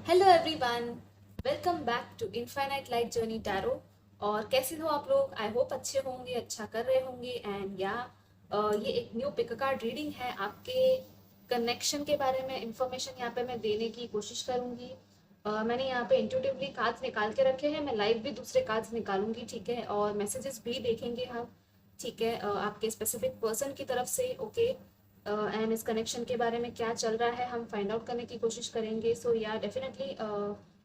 Hello everyone, welcome back to infinite light journey tarot. और कैसे हो आप लोग? आई होप अच्छे होंगे, अच्छा कर रहे होंगे। एंड या ये एक न्यू पिक कार्ड रीडिंग है। आपके कनेक्शन के बारे में इंफॉर्मेशन यहाँ पे मैं देने की कोशिश करूँगी। मैंने यहाँ पे इंट्यूटिवली कार्ड्स निकाल के रखे हैं। मैं लाइव भी दूसरे कार्ड्स निकालूंगी, ठीक है, और मैसेजेस भी देखेंगे हम, ठीक है, आपके स्पेसिफिक पर्सन की तरफ से। ओके, एंड इस कनेक्शन के बारे में क्या चल रहा है हम फाइंड आउट करने की कोशिश करेंगे। सो या डेफिनेटली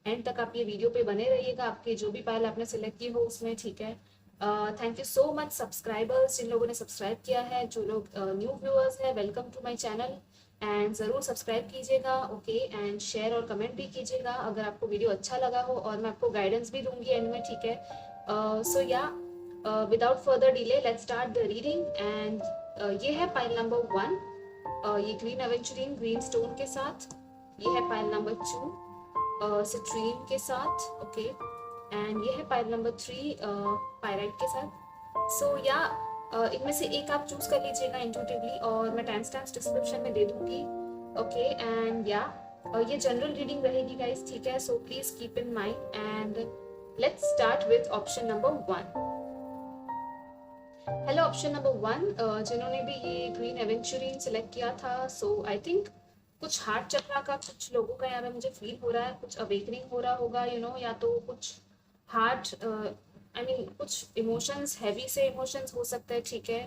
एंड तक आप ये वीडियो पे बने रहिएगा, आपके जो भी पाइल आपने सिलेक्ट की हो उसमें, ठीक है। Thank you so much subscribers, जिन लोगों ने सब्सक्राइब किया है। जो लोग न्यू व्यूअर्स हैं, welcome to my channel. And ज़रूर सब्सक्राइब कीजिएगा, ओके, एंड शेयर और कमेंट भी कीजिएगा अगर आपको वीडियो अच्छा लगा हो, और मैं आपको गाइडेंस भी दूंगी एंड में, ठीक है। सो या without further delay let's start the reading. And ये है पाइल नंबर 1, ये ग्रीन एवेंचुरिन ग्रीन स्टोन के साथ। ये है पाइल नंबर 2, सिट्रीन के साथ, ओके। एंड ये है पाइल नंबर 3, पायराइट के साथ। सो या इनमें से एक आप चूज कर लीजिएगा इंट्यूटिवली, और मैं टाइम स्टैम्प्स डिस्क्रिप्शन में दे दूंगी, ओके। एंड या ये जनरल रीडिंग रहेगी गाइस, ठीक है। So please keep in mind and let's start with option number 1। Hello option number 1, जिन्होंने भी ये ग्रीन एवेंचुरिन सेलेक्ट किया था। सो आई थिंक कुछ हार्ट चक्रा का कुछ लोगों का यहाँ पे मुझे फील हो रहा है, कुछ अवेकनिंग हो रहा होगा, या तो कुछ हार्ट, आई मीन कुछ इमोशंस, हैवी से इमोशंस हो सकते हैं, ठीक है।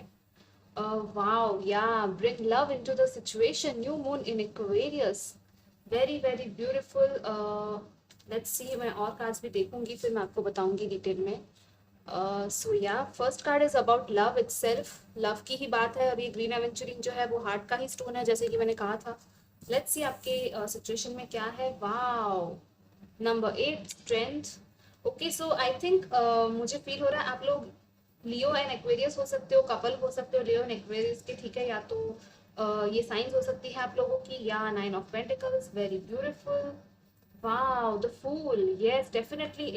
वाओ, या bring love into the situation, new moon in Aquarius, very very beautiful. Let's see, मैं और कार्ड्स भी देखूंगी, फिर मैं आपको बताऊंगी डिटेल में। सो या first card is about love itself, love की ही बात है। और ये ग्रीन एवेंचुरिन जो है वो हार्ट का ही स्टोन है, जैसे कि मैंने कहा था। लेट्स सी आपके सिचुएशन में क्या है। Wow, number 8, strength. Okay, so I think मुझे फील हो रहा है आप लोग लियो एंड एक्वेरियस हो सकते हो, कपल हो सकते हो लियो एंड एक्वेरियस के, ठीक है। या तो ये साइंस हो सकती है आप लोगों की। Yeah 9 of pentacles, very beautiful. Wow, the fool, yes definitely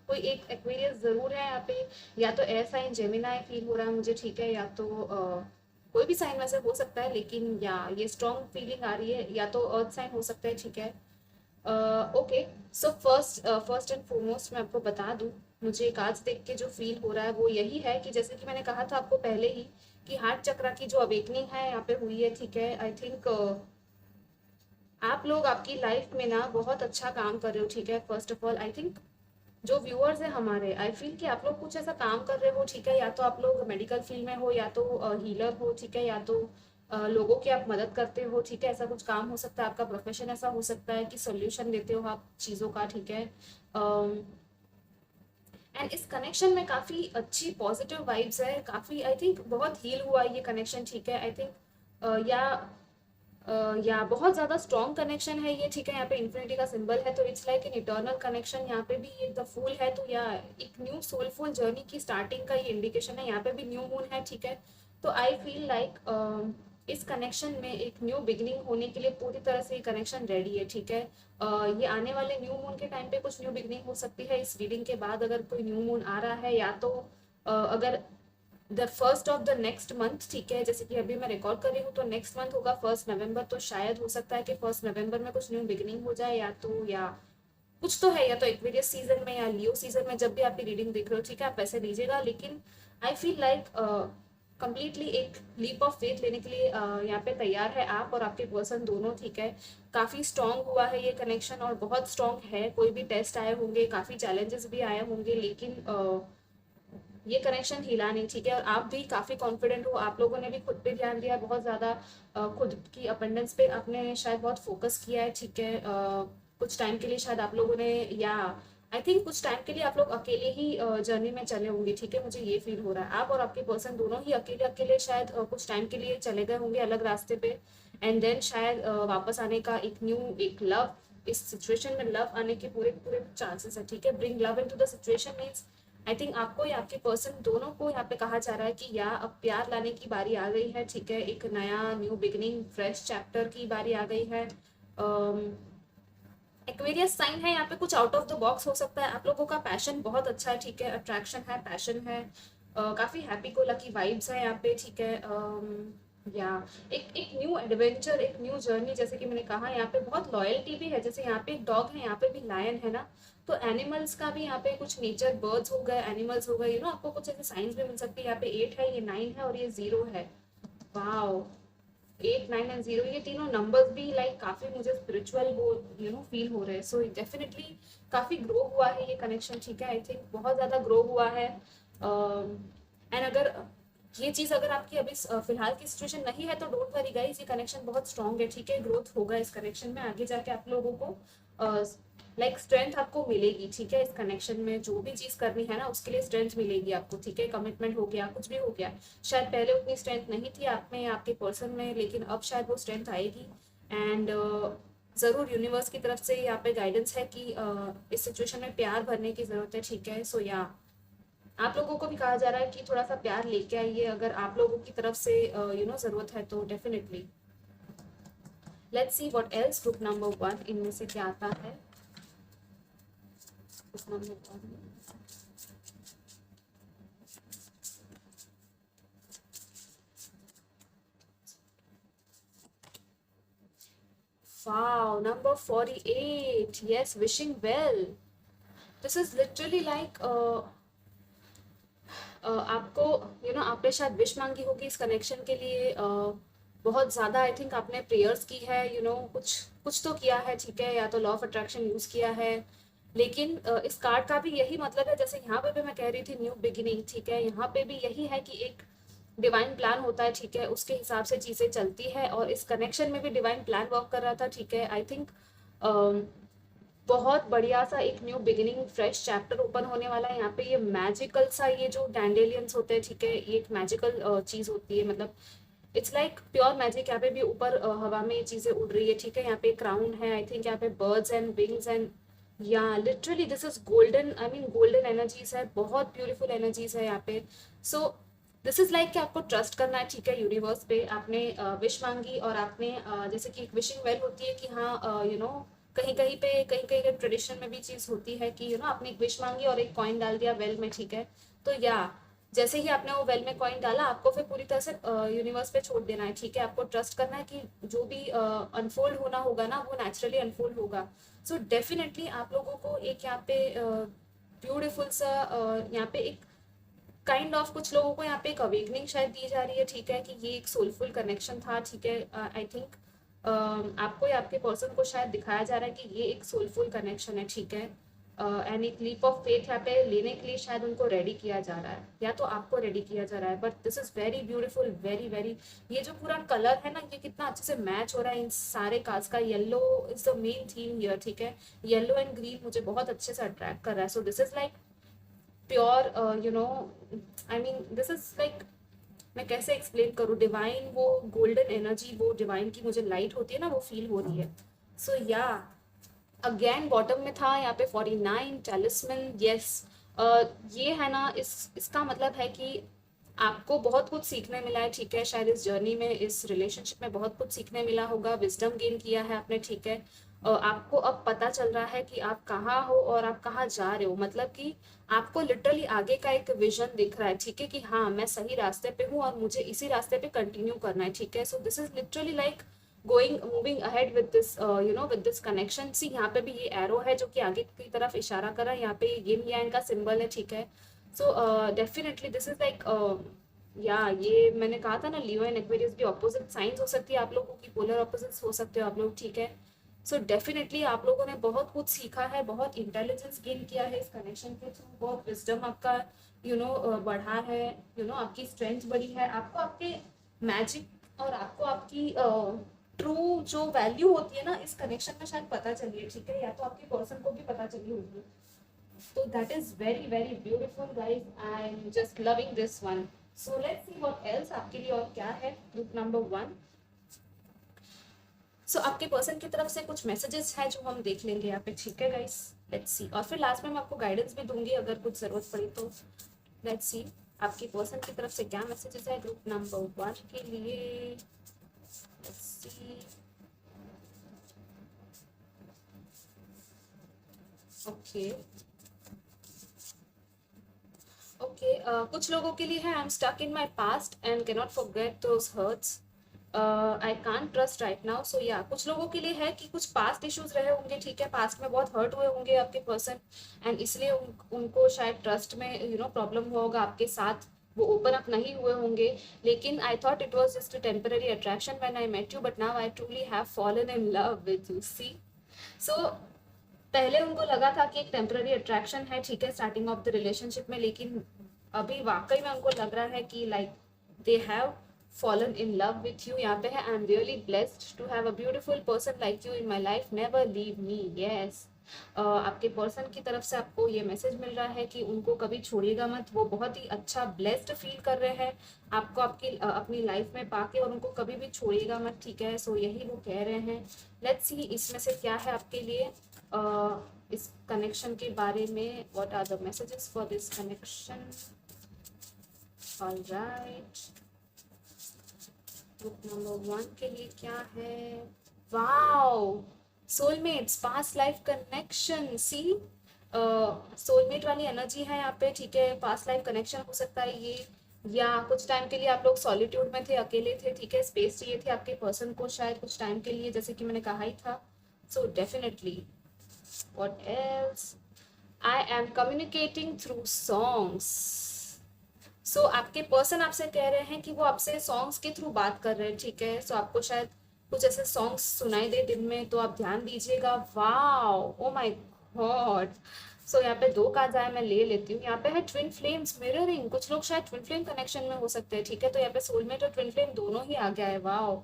कोई एक एक्वेरियस जरूर है यहाँ पे। या तो एयर साइन जेमिनाई फील हो रहा है मुझे, ठीक है। या तो कोई भी साइन वैसे हो सकता है, लेकिन या ये स्ट्रॉन्ग फीलिंग आ रही है। या तो अर्थ साइन हो सकता है, ठीक है। Okay, so first and foremost मैं आपको बता दूं, मुझे कार्ड्स देख के जो फील हो रहा है वो यही है कि जैसे कि मैंने कहा था आपको पहले ही, कि हार्ट चक्रा की जो अवेकनिंग है यहाँ पे हुई है, ठीक है। आई थिंक आप लोग आपकी लाइफ में ना बहुत अच्छा काम कर रहे हो, ठीक है। First of all I think जो व्यूअर्स हैं हमारे, आई फील कि आप लोग कुछ ऐसा काम कर रहे हो, ठीक है। या तो आप लोग मेडिकल फील्ड में हो, या तो हीलर हो, ठीक है। या तो लोगों की आप मदद करते हो, ठीक है। ऐसा कुछ काम हो सकता है, आपका प्रोफेशन ऐसा हो सकता है कि सोल्यूशन देते हो आप चीज़ों का, ठीक है। एंड इस कनेक्शन में काफ़ी अच्छी पॉजिटिव वाइब्स है, काफ़ी आई थिंक बहुत हील हुआ है ये कनेक्शन, ठीक है। आई थिंक या बहुत ज़्यादा स्ट्रॉन्ग कनेक्शन है ये, ठीक है। यहाँ पे इन्फिनिटी का सिंबल है, तो it's like an eternal connection. यहाँ पे भी ये द फूल है, तो या एक न्यू सोलफुल जर्नी की स्टार्टिंग का ये इंडिकेशन है। यहाँ पे भी न्यू मून है, ठीक है। तो आई फील लाइक इस कनेक्शन में एक न्यू बिगिनिंग होने के लिए पूरी तरह से ये कनेक्शन रेडी है, ठीक है। ये आने वाले न्यू मून के टाइम पे कुछ न्यू बिगिनिंग हो सकती है। इस रीडिंग के बाद अगर कोई न्यू मून आ रहा है, या तो अगर the first of the next month, ठीक है, जैसे कि अभी मैं रिकॉर्ड कर रही हूँ तो नेक्स्ट मंथ होगा 1 नवंबर, तो शायद हो सकता है कि 1 नवंबर में कुछ न्यू बिगिनिंग हो जाए। या तो या कुछ तो है, या तो एक्वेरियस सीजन में या लियो सीजन में, जब भी आप ये रीडिंग देख रहे हो, ठीक है, आप वैसे लीजिएगा। लेकिन आई फील लाइक कंप्लीटली एक लीप ऑफ फेथ लेने के लिए यहाँ पे तैयार है आप और आपके पर्सन दोनों, ठीक है। काफ़ी स्ट्रांग हुआ है ये कनेक्शन, और बहुत स्ट्रांग है। कोई भी टेस्ट आए होंगे, काफ़ी चैलेंजेस भी आए होंगे, लेकिन ये कनेक्शन हिला नहीं, ठीक है। और आप भी काफ़ी कॉन्फिडेंट हो, आप लोगों ने भी खुद पे ध्यान दिया बहुत ज़्यादा, खुद की अपेंडेंस पे आपने शायद बहुत फोकस किया है, ठीक है। कुछ टाइम के लिए शायद आप लोगों ने, या आई थिंक कुछ टाइम के लिए आप लोग अकेले ही जर्नी में चले होंगे, ठीक है। मुझे ये फील हो रहा है आप और आपके पर्सन दोनों ही अकेले अकेले शायद कुछ टाइम के लिए चले गए होंगे अलग रास्ते पे। एंड देन शायद वापस आने का एक न्यू, एक लव, इस सिचुएशन में लव आने के पूरे पूरे चांसेस है, ठीक है। Bring love into the situation means I think आपको या आपके पर्सन दोनों को यहाँ पे कहा जा रहा है कि या अब प्यार लाने की बारी आ गई है, ठीक है। एक नया न्यू बिगिनिंग, फ्रेश चैप्टर की बारी आ गई है। एक्वेरियस साइन है यहाँ पे, कुछ आउट ऑफ द बॉक्स हो सकता है। आप लोगों का पैशन बहुत अच्छा है, ठीक है। अट्रैक्शन है, पैशन है, काफ़ी हैप्पी को लकी वाइब्स है यहाँ पे, ठीक है। या एक एक न्यू एडवेंचर, एक न्यू जर्नी, जैसे कि मैंने कहा यहाँ पे बहुत लॉयल्टी भी है, जैसे यहाँ पे एक डॉग है, यहाँ पे भी लायन है ना, तो एनिमल्स का भी यहाँ पे कुछ नेचर, बर्ड्स हो गए, एनिमल्स हो गए, आपको कुछ ऐसे साइंस भी मिल सकती है। यहाँ पे 8 है, ये 9 है और ये 0 है। वाओ, 8, 9 एंड 0, ये तीनों नंबर्स भी लाइक काफी मुझे स्पिरिचुअल वो फील हो रहे हैं। सो डेफिनेटली काफी ग्रो हुआ है ये कनेक्शन, ठीक है, आई थिंक बहुत ज्यादा ग्रो हुआ है। एंड अगर ये चीज अगर आपकी अभी फिलहाल की सिचुएशन नहीं है तो डोंट वरी गाइस, ये कनेक्शन बहुत स्ट्रांग है, ठीक है, ग्रोथ होगा इस कनेक्शन में, आगे जाके आप लोगों को लाइक स्ट्रेंथ आपको मिलेगी, ठीक है, इस कनेक्शन में जो भी चीज करनी है ना उसके लिए स्ट्रेंथ मिलेगी आपको, ठीक है, कमिटमेंट हो गया, कुछ भी हो गया, शायद पहले उतनी स्ट्रेंथ नहीं थी आप में, आपके पर्सन में, लेकिन अब शायद वो स्ट्रेंथ आएगी। एंड ज़रूर यूनिवर्स की तरफ से यहाँ पे गाइडेंस है कि इस सिचुएशन में प्यार भरने की ज़रूरत है, ठीक है। सो या आप लोगों को भी कहा जा रहा है कि थोड़ा सा प्यार लेके आइए, अगर आप लोगों की तरफ से ज़रूरत है तो definitely. Let's see what else group number 1 इनमें से क्या आता है। Group number 1, wow, number 48, yes, wishing well. This is literally like आपको आपने शायद विश मांगी होगी इस कनेक्शन के लिए, बहुत ज़्यादा आई थिंक आपने प्रेयर्स की है, कुछ कुछ तो किया है, ठीक है, या तो लॉ ऑफ अट्रैक्शन यूज़ किया है, लेकिन इस कार्ड का भी यही मतलब है, जैसे यहाँ पे भी मैं कह रही थी न्यू बिगिनिंग, ठीक है, यहाँ पे भी यही है कि एक डिवाइन प्लान होता है, ठीक है, उसके हिसाब से चीज़ें चलती है, और इस कनेक्शन में भी डिवाइन प्लान वर्क कर रहा था, ठीक है, आई थिंक बहुत बढ़िया सा एक new beginning, fresh chapter open होने वाला है यहाँ पे। ये मैजिकल सा, ये जो डैंडेलियंस होते हैं, ठीक है, ये एक मैजिकल चीज होती है, मतलब इट्स लाइक प्योर मैजिक। यहाँ पे भी ऊपर हवा में ये चीजें उड़ रही है, ठीक है, यहाँ पे क्राउन है, आई थिंक यहाँ पे बर्ड्स एंड विंग्स एंड या literally this is golden, I mean golden energies है, बहुत ब्यूटीफुल एनर्जीज है यहाँ पे। सो दिस इज लाइक कि आपको ट्रस्ट करना है, ठीक है, यूनिवर्स पे। आपने विश मांगी और आपने जैसे कि एक विशिंग वेल होती है कि हाँ कहीं कहीं पे, कहीं कहीं ट्रेडिशन में भी चीज होती है कि आपने एक विश मांगी और एक कॉइन डाल दिया वेल में, ठीक है, तो या जैसे ही आपने वो वेल में कॉइन डाला, आपको फिर पूरी तरह से यूनिवर्स पे छोड़ देना है, ठीक है, आपको ट्रस्ट करना है कि जो भी अनफोल्ड होना होगा ना वो नेचुरली अनफोल्ड होगा। सो डेफिनेटली आप लोगों को एक यहाँ पे ब्यूटीफुल सा यहाँ पे एक काइंड ऑफ कुछ लोगों को यहाँ पे एक अवेकनिंग शायद दी जा रही है, ठीक है, कि ये एक सोलफुल कनेक्शन था, ठीक है, आई थिंक आपको या आपके पर्सन को शायद दिखाया जा रहा है कि ये एक सोलफुल कनेक्शन है, ठीक है, एंड एक लीप ऑफ फेथ यहाँ पे लेने के लिए शायद उनको रेडी किया जा रहा है, या तो आपको रेडी किया जा रहा है, but this is very beautiful, very very. ये जो पूरा कलर है ना, ये कितना अच्छे से मैच हो रहा है इन सारे कार्ड्स का। Yellow is the main theme here, ठीक है, येलो एंड ग्रीन मुझे बहुत अच्छे से अट्रैक्ट कर रहा है। So this is like pure I mean this is like, मैं कैसे एक्सप्लेन करूँ, डिवाइन वो गोल्डन एनर्जी, वो डिवाइन की मुझे लाइट होती है ना, वो फील हो रही है। सो या अगेन बॉटम में था यहाँ पे 49 टेलिस्मन, यस, ये है ना, इसका मतलब है कि आपको बहुत कुछ सीखने मिला है, ठीक है, शायद इस जर्नी में, इस रिलेशनशिप में बहुत कुछ सीखने मिला होगा, विजडम गेन किया है आपने, ठीक है, आपको अब पता चल रहा है कि आप कहाँ हो और आप कहाँ जा रहे हो, मतलब कि आपको लिटरली आगे का एक विजन दिख रहा है, ठीक है, कि हाँ मैं सही रास्ते पे हूँ और मुझे इसी रास्ते पे कंटिन्यू करना है, ठीक है। So this is literally like going moving ahead with this with this connection. See यहाँ पे भी ये एरो है जो कि आगे की तरफ इशारा कर रहा है, यहाँ पे यिन यांग का सिंबल है, ठीक है। So definitely this is like या ये मैंने कहा था ना, लियो एंड एक्वेरियस भी ऑपोजिट साइंस हो सकती है आप लोगों की, पोलर ऑपोजिट्स हो सकते हो आप लोग, ठीक है। सो डेफिनेटली आप लोगों ने बहुत कुछ सीखा है, बहुत इंटेलिजेंस गेन किया है इस कनेक्शन के थ्रू, बहुत विजडम आपका बढ़ा है, आपकी स्ट्रेंथ बढ़ी है, आपको आपके मैजिक और आपको आपकी ट्रू जो वैल्यू होती है ना इस कनेक्शन में शायद पता चली है, ठीक है, या तो आपके पर्सन को भी पता चली होगी। तो that is very very beautiful guys, I am just loving this one. So let's see what else आपके लिए और क्या है ग्रुप नंबर 1। सो आपके पर्सन की तरफ से कुछ मैसेजेस है जो हम देख लेंगे यहाँ पे, ठीक है गाइस, लेट्स सी, और फिर लास्ट में मैं आपको गाइडेंस भी दूंगी अगर कुछ जरूरत पड़ी तो। लेट्स सी आपकी पर्सन की तरफ से क्या मैसेजेस है ग्रुप नंबर 1 के लिए। लेट्स सी, ओके ओके, कुछ लोगों के लिए है I am stuck in my past and cannot forget those hurts. I can't trust right now. So yeah कुछ लोगों के लिए है कि कुछ पास्ट इश्यूज रहे होंगे, ठीक है, पास्ट में बहुत हर्ट हुए होंगे आपके पर्सन, एंड इसलिए उनको शायद ट्रस्ट में प्रॉब्लम हुआ होगा आपके साथ, वो ओपन अप नहीं हुए होंगे। लेकिन I thought it was just a temporary attraction when I met you, but now I truly have fallen in love with you. See, so पहले उनको लगा था कि एक टेम्पररी अट्रैक्शन है, ठीक है, स्टार्टिंग ऑफ द रिलेशनशिप में, लेकिन अभी वाकई में उनको लग रहा है कि like they have fallen in love with you। यहाँ पे है I am really blessed to have a beautiful person like you in my life, never leave me. Yes, आपके पर्सन की तरफ से आपको ये मैसेज मिल रहा है कि उनको कभी छोड़िएगा मत, वो बहुत ही अच्छा ब्लेस्ड फील कर रहे हैं आपको आपकी अपनी लाइफ में पाके, और उनको कभी भी छोड़िएगा मत, ठीक है। सो यही वो कह रहे हैं। लेट्स सी इसमें से क्या है आपके लिए इस कनेक्शन के बारे में। What are the messages for this connection? Alright, book number 1 के लिए क्या है? Wow, soulmates, past life connection. See, soulmate वाली एनर्जी है यहाँ पे, ठीक है। पास्ट लाइफ कनेक्शन हो सकता है ये, या कुछ टाइम के लिए आप लोग सॉलिट्यूड में थे, अकेले थे, ठीक है, स्पेस चाहिए थे आपके पर्सन को शायद कुछ टाइम के लिए, जैसे कि मैंने कहा ही था। So definitely, what else? I am communicating through songs. So आपके पर्सन आपसे कह रहे हैं कि वो आपसे सॉन्ग्स के थ्रू बात कर रहे हैं, ठीक है। सो आपको शायद कुछ ऐसे सॉन्ग्स सुनाई दे दिन में, तो आप ध्यान दीजिएगा। Wow, oh my god. So यहाँ पे 2 कार्ड आए, मैं ले लेती हूँ। यहाँ पे है ट्विन फ्लेम्स मिररिंग, कुछ लोग शायद ट्विन फ्लेम कनेक्शन में हो सकते हैं, ठीक है। तो यहाँ पे सोलमेट और ट्विन फ्लेम दोनों ही आ गया है। वाओ,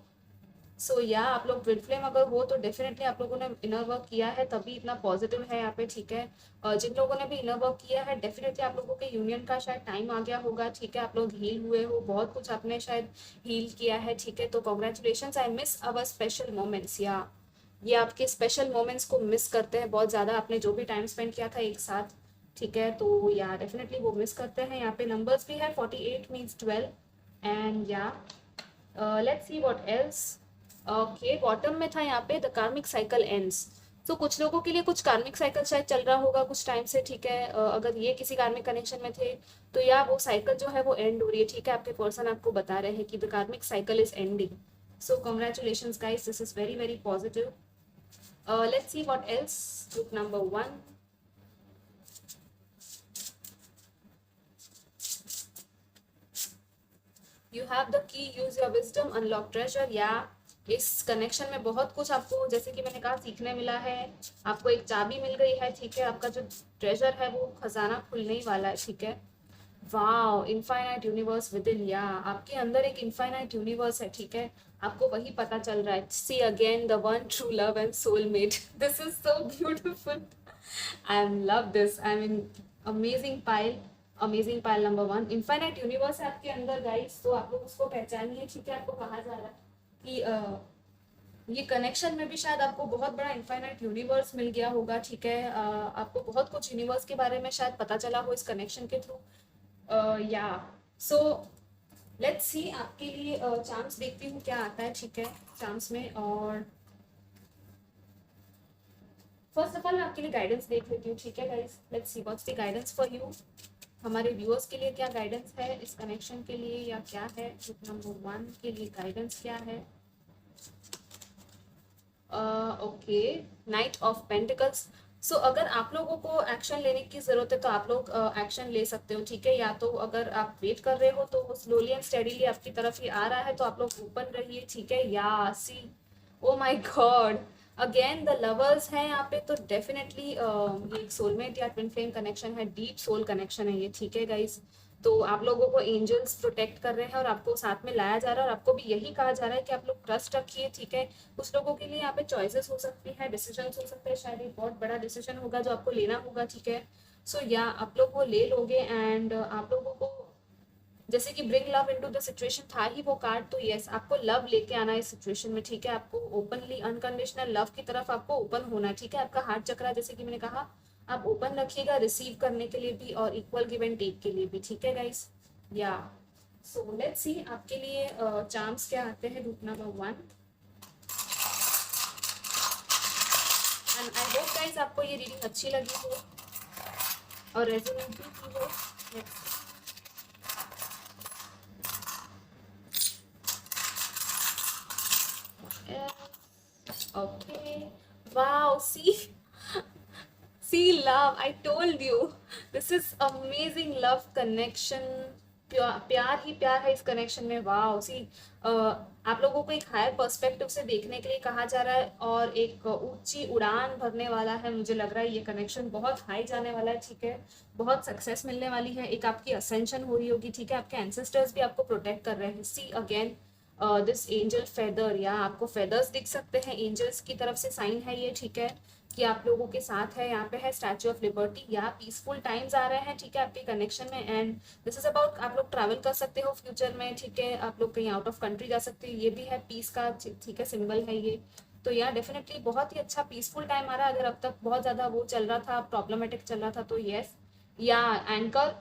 सो या आप लोग ट्विन फ्लेम अगर हो तो डेफिनेटली आप लोगों ने इनर वर्क किया है, तभी इतना पॉजिटिव है यहाँ पे, ठीक है। और जिन लोगों ने भी इनर वर्क किया है, डेफिनेटली आप लोगों के यूनियन का शायद टाइम आ गया होगा, ठीक है। आप लोग हील हुए हो, बहुत कुछ आपने शायद हील किया है, ठीक है। तो congratulation. I miss our special moments, या ये आपके स्पेशल मोमेंट्स को मिस करते हैं बहुत ज़्यादा, आपने जो भी टाइम स्पेंड किया था एक साथ, ठीक है। तो या डेफिनेटली वो मिस करते हैं। यहाँ पे नंबर्स भी है, 48 मीन्स 12, एंड या let's see what else. Okay, bottom में था यहाँ पे द कार्मिक साइकिल एंड्स। तो कुछ लोगों के लिए कुछ कार्मिक साइकिल शायद चल रहा होगा कुछ टाइम से, ठीक है। अगर ये किसी कार्मिक कनेक्शन में थे तो या वो साइकिल जो है वो एंड हो रही है, ठीक है। आपके पर्सन आपको बता रहे हैं कि द कार्मिक cycle is ending. So congratulation guys, this is very very positive. Let's see what else. Book number 1, you have the key, use your wisdom, unlock treasure. या इस कनेक्शन में बहुत कुछ आपको, जैसे कि मैंने कहा, सीखने मिला है। आपको एक चाबी मिल गई है, ठीक है। आपका जो ट्रेजर है वो खजाना खुलने ही वाला है, ठीक है। Wow, infinite universe with in, या आपके अंदर एक इनफाइनाइट यूनिवर्स है, ठीक है। आपको वही पता चल रहा है। See again the one true love and soulmate, this is so beautiful. I am love this, I mean amazing pile, amazing pile number 1। Infinite universe है आपके अंदर गाइस, तो आप लोग उसको पहचानिए, ठीक है। आपको कहा जा रहा है कि ये कनेक्शन में भी शायद आपको बहुत बड़ा इनफाइनाइट यूनिवर्स मिल गया होगा, ठीक है। आपको बहुत कुछ यूनिवर्स के बारे में शायद पता चला हो इस कनेक्शन के थ्रू, या सो लेट्स सी आपके लिए चांस देखती हूँ क्या आता है, ठीक है, चांस में। और फर्स्ट ऑफ ऑल मैं आपके लिए गाइडेंस देख लेती हूँ, ठीक है guys. Let's see what's the guidance for you. हमारे व्यूअर्स के लिए क्या गाइडेंस है इस कनेक्शन के लिए, या क्या है बुक नंबर 1 के लिए गाइडेंस क्या है? Okay, knight of pentacles. So अगर आप लोगों को एक्शन लेने की ज़रूरत है तो आप लोग एक्शन ले सकते हो, ठीक है। या तो अगर आप वेट कर रहे हो तो वो स्लोली एंड स्टेडीली आपकी तरफ ही आ रहा है, तो आप लोग ओपन रहिए, ठीक है। Yeah see, oh my god, again the lovers है यहाँ पे, तो डेफिनेटली ये एक सोलमेट या ट्विन फ्लेम कनेक्शन है, डीप सोल कनेक्शन है ये, ठीक है गाइस। तो आप लोगों को एंजल्स प्रोटेक्ट कर रहे हैं और आपको साथ में लाया जा रहा है, और आपको भी यही कहा जा रहा है कि आप लोग ट्रस्ट रखिए, ठीक है। कुछ लोगों के लिए यहाँ पे चॉइसेस हो सकती है, डिसीजन हो सकते हैं, शायद एक बहुत बड़ा डिसीजन होगा जो आपको लेना होगा, ठीक है। सो या आप लोग वो ले लोगे, एंड आप लोगों को जैसे कि bring love into the situation था ही वो कार्ड, तो यस आपको लव लेके आना है इस सिचुएशन में, ठीक है। आपको ओपनली अनकंडीशनल लव की तरफ आपको ओपन होना है, ठीक है। आपका हार्ट चक्रा, जैसे कि मैंने कहा, आप ओपन रखिएगा रिसीव करने के लिए भी और इक्वल गिव एंड टेक के लिए भी, ठीक है गाइस। या सो लेट्स सी आपके लिए चार्म्स क्या आते हैं book number 1, and I hope guys आपको ये रीडिंग अच्छी लगी हो और रेजोनेट भी की हो। Let's okay, wow, see, See, love, I told you. This is amazing love connection. प्यार ही प्यार है इस कनेक्शन में। वाओ, सी, आप लोगों को एक हायर पर्सपेक्टिव से देखने के लिए कहा जा रहा है और एक ऊंची उड़ान भरने वाला है। मुझे लग रहा है ये कनेक्शन बहुत हाई जाने वाला है, ठीक है। बहुत सक्सेस मिलने वाली है, एक आपकी असेंशन हो रही होगी, ठीक है। आपके एंसेस्टर्स भी आपको प्रोटेक्ट कर रहे हैं। See again this angel feather, या आपको फेदर्स दिख सकते हैं, एंजल्स की तरफ से साइन है ये, ठीक है, कि आप लोगों के साथ है। यहाँ पे है स्टैचू ऑफ लिबर्टी, या पीसफुल टाइम्स आ रहे हैं, ठीक है, आपके कनेक्शन में। एंड दिस इज अबाउट आप लोग ट्रैवल कर सकते हो फ्यूचर में, ठीक है, आप लोग कहीं आउट ऑफ कंट्री जा सकते हो, ये भी है पीस का, ठीक है, सिंबल है ये। तो या डेफिनेटली बहुत ही अच्छा पीसफुल टाइम आ रहा है। अगर अब तक बहुत ज़्यादा वो चल रहा था, प्रॉब्लमेटिक चल रहा था, तो यस, या एंकर,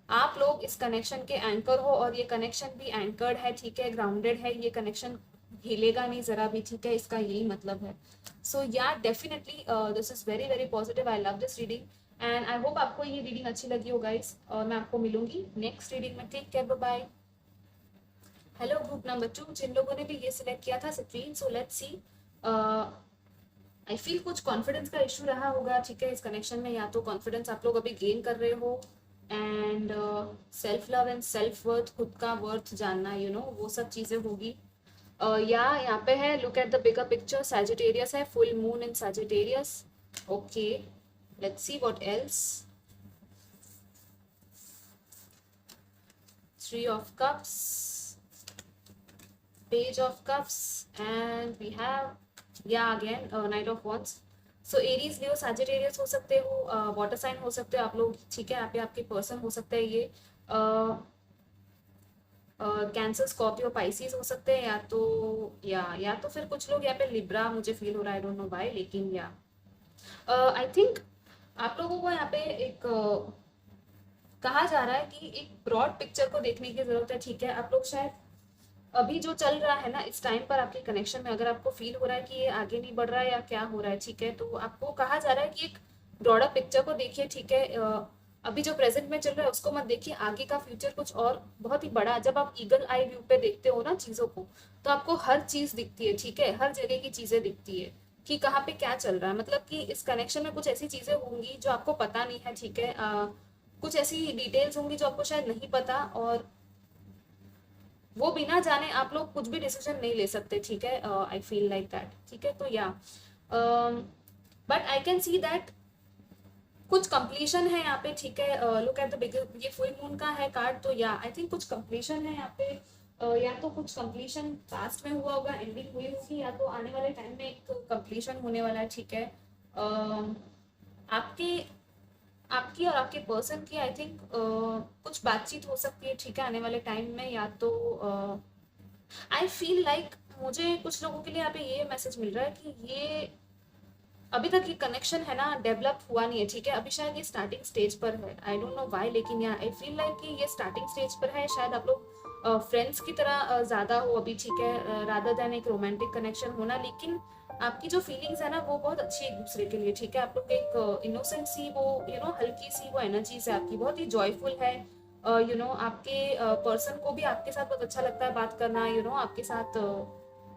आप लोग इस कनेक्शन के एंकर हो, और ये कनेक्शन भी एंकर्ड है, ठीक है, ग्राउंडेड है, ये कनेक्शन हिलेगा नहीं जरा भी, ठीक है, इसका यही मतलब है। सो या definitely this is very very positive, I love this reading and I hope आपको ये रीडिंग अच्छी लगी हो गाइस, और मैं आपको मिलूंगी नेक्स्ट रीडिंग में। Take care, bye. Hello group number 2, जिन लोगों ने भी ये सिलेक्ट किया था citrine, so let's see. I feel कुछ कॉन्फिडेंस का इशू रहा होगा, ठीक है, इस कनेक्शन में। या तो कॉन्फिडेंस आप लोग अभी गेन कर रहे हो, and self love and self worth, खुद का वर्थ जानना, वो सब चीज़ें होगी। या यहाँ पे है look at the bigger picture, Sagittarius है, full moon in Sagittarius. Okay, let's see what else. Three of cups, page of cups, and we have yeah again knight of wands. So Aries, Leo, Sagittarius हो सकते हो, water sign हो सकते हो आप लोग, ठीक है, यहाँ पे आपके पर्सन हो सकते हैं ये, कैंसर, स्कॉर्पियो, पाइसिस हो सकते हैं, या तो फिर कुछ लोग यहाँ पे लिब्रा, मुझे फील हो रहा है, आई डोंट नो व्हाई, लेकिन या आई थिंक आप लोगों को यहाँ पे एक कहा जा रहा है कि एक ब्रॉड पिक्चर को देखने की जरूरत है, ठीक है। आप लोग शायद अभी जो चल रहा है ना इस टाइम पर आपके कनेक्शन में, अगर आपको फील हो रहा है कि ये आगे नहीं बढ़ रहा है या क्या हो रहा है, ठीक है, तो आपको कहा जा रहा है कि एक ब्रॉडर पिक्चर को देखिए, ठीक है। अभी जो प्रेजेंट में चल रहा है उसको मत देखिए, आगे का फ्यूचर कुछ और बहुत ही बड़ा। जब आप ईगल आई व्यू पे देखते हो ना चीजों को, तो आपको हर चीज दिखती है, ठीक है, हर जगह की चीजें दिखती है कि कहाँ पे क्या चल रहा है। मतलब कि इस कनेक्शन में कुछ ऐसी चीजें होंगी जो आपको पता नहीं है, ठीक है, कुछ ऐसी डिटेल्स होंगी जो आपको शायद नहीं पता, और वो बिना जाने आप लोग कुछ भी डिसीजन नहीं ले सकते, ठीक है। आई फील लाइक दैट, ठीक है। तो या but I can see that कुछ कंप्लीशन है यहाँ पे, ठीक है। लुक एट द बिग, ये फुल मून का है कार्ड, तो या आई थिंक कुछ कंप्लीशन है यहाँ पे। या तो कुछ कंप्लीशन पास्ट में हुआ होगा, एंडिंग हुई होगी, या तो आने वाले टाइम में एक कंप्लीशन होने वाला है, ठीक है। आपके आपकी और आपके पर्सन की आई थिंक कुछ बातचीत हो सकती है, ठीक है, आने वाले टाइम में। या तो आई फील लाइक मुझे कुछ लोगों के लिए यहाँ पे ये मैसेज मिल रहा है कि ये अभी तक ये कनेक्शन है ना डेवलप हुआ नहीं है, ठीक है, अभी शायद ये स्टार्टिंग स्टेज पर है, आई डोंट नो व्हाई, लेकिन या आई फील लाइक कि ये स्टार्टिंग स्टेज पर है। शायद आप लोग फ्रेंड्स की तरह ज़्यादा हो अभी, ठीक है, रादर देन एक रोमांटिक कनेक्शन होना। लेकिन आपकी जो फीलिंग्स है ना वो बहुत अच्छी है एक दूसरे के लिए, ठीक है। आप लोग एक इनोसेंट सी वो हल्की सी वो एनर्जीज है आपकी, बहुत ही जॉयफुल है। आपके पर्सन को भी आपके साथ बहुत अच्छा लगता है बात करना, आपके साथ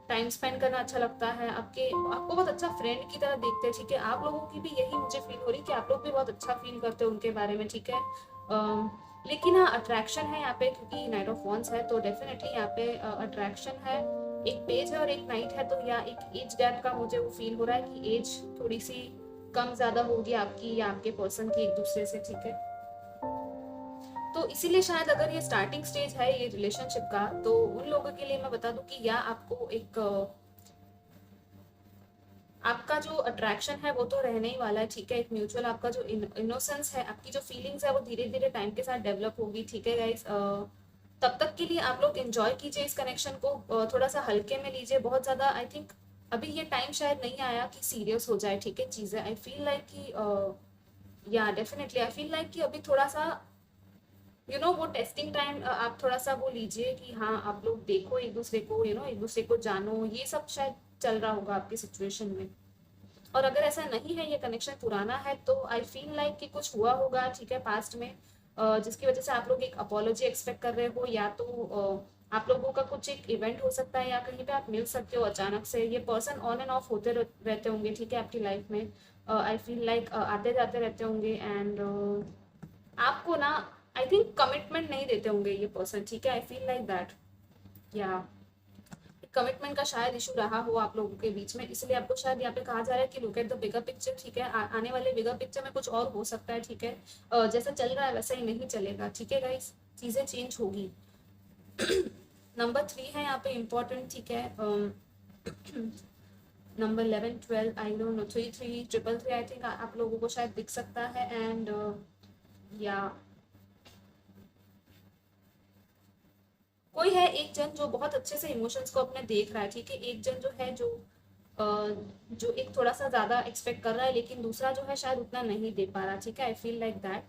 टाइम स्पेंड करना अच्छा लगता है, आपको बहुत अच्छा फ्रेंड की तरह देखते हैं, ठीक है। आप लोगों की भी यही मुझे फील हो रही है कि आप लोग भी बहुत अच्छा फील करते हो उनके बारे में, ठीक है। लेकिन हाँ, अट्रैक्शन है यहाँ पे, क्योंकि नाइट ऑफ वॉन्ड्स है, तो डेफिनेटली यहाँ पे अट्रैक्शन है। एक पेज है और एक नाइट है, तो या एक एज गैप का मुझे वो फील हो रहा है कि एज थोड़ी सी कम ज्यादा होगी आपकी या आपके पर्सन की एक दूसरे से, ठीक है। तो इसीलिए शायद अगर ये स्टार्टिंग स्टेज है ये रिलेशनशिप का, तो उन लोगों के लिए मैं बता दूं कि या आपको एक आपका जो अट्रैक्शन है वो तो रहने ही वाला है, ठीक है। एक म्यूचुअल आपका जो इनोसेंस है, आपकी जो फीलिंग्स है वो धीरे धीरे टाइम के साथ डेवलप होगी, ठीक है गाइस। तब तक के लिए आप लोग एंजॉय कीजिए इस कनेक्शन को, थोड़ा सा हल्के में लीजिए, बहुत ज्यादा आई थिंक अभी ये टाइम शायद नहीं आया कि सीरियस हो जाए, ठीक है, चीजें। आई फील लाइक कि या डेफिनेटली आई फील लाइक कि अभी थोड़ा सा वो टेस्टिंग टाइम आप थोड़ा सा वो लीजिए कि हाँ आप लोग देखो एक दूसरे को, एक दूसरे को जानो, ये सब शायद चल रहा होगा आपकी सिचुएशन में। और अगर ऐसा नहीं है, ये कनेक्शन पुराना है, तो आई फील लाइक कि कुछ हुआ होगा, ठीक है, पास्ट में, जिसकी वजह से आप लोग एक अपॉलॉजी एक्सपेक्ट कर रहे हो, या तो आप लोगों का कुछ एक इवेंट हो सकता है या कहीं पे आप मिल सकते हो अचानक से। ये पर्सन ऑन एंड ऑफ होते रहते होंगे, ठीक है, आपकी लाइफ में। आई फील लाइक आते जाते रहते होंगे। एंड आपको ना आई थिंक कमिटमेंट नहीं देते होंगे ये पर्सन, ठीक है, आई फील लाइक दैट। या कमिटमेंट का शायद इशू रहा हो आप लोगों के बीच में, इसलिए आपको शायद यहाँ पे कहा जा रहा है कि look at the bigger picture, ठीक है। आने वाले बिगर पिक्चर में कुछ और हो सकता है, ठीक है। जैसा चल रहा है वैसा ही नहीं चलेगा, ठीक है गाइस, चीजें चेंज होगी। नंबर 3 है यहाँ पे इम्पोर्टेंट, ठीक है। Number 11 12 I don't know, 3 3 triple 3 I think आप लोगों को शायद दिख सकता है। एंड या कोई है एक जन जो बहुत अच्छे से इमोशंस को अपने देख रहा है, ठीक है। एक जन जो है जो अ, जो एक थोड़ा सा ज्यादा एक्सपेक्ट कर रहा है, लेकिन दूसरा जो है शायद उतना नहीं दे पा रहा, ठीक है, I feel like that.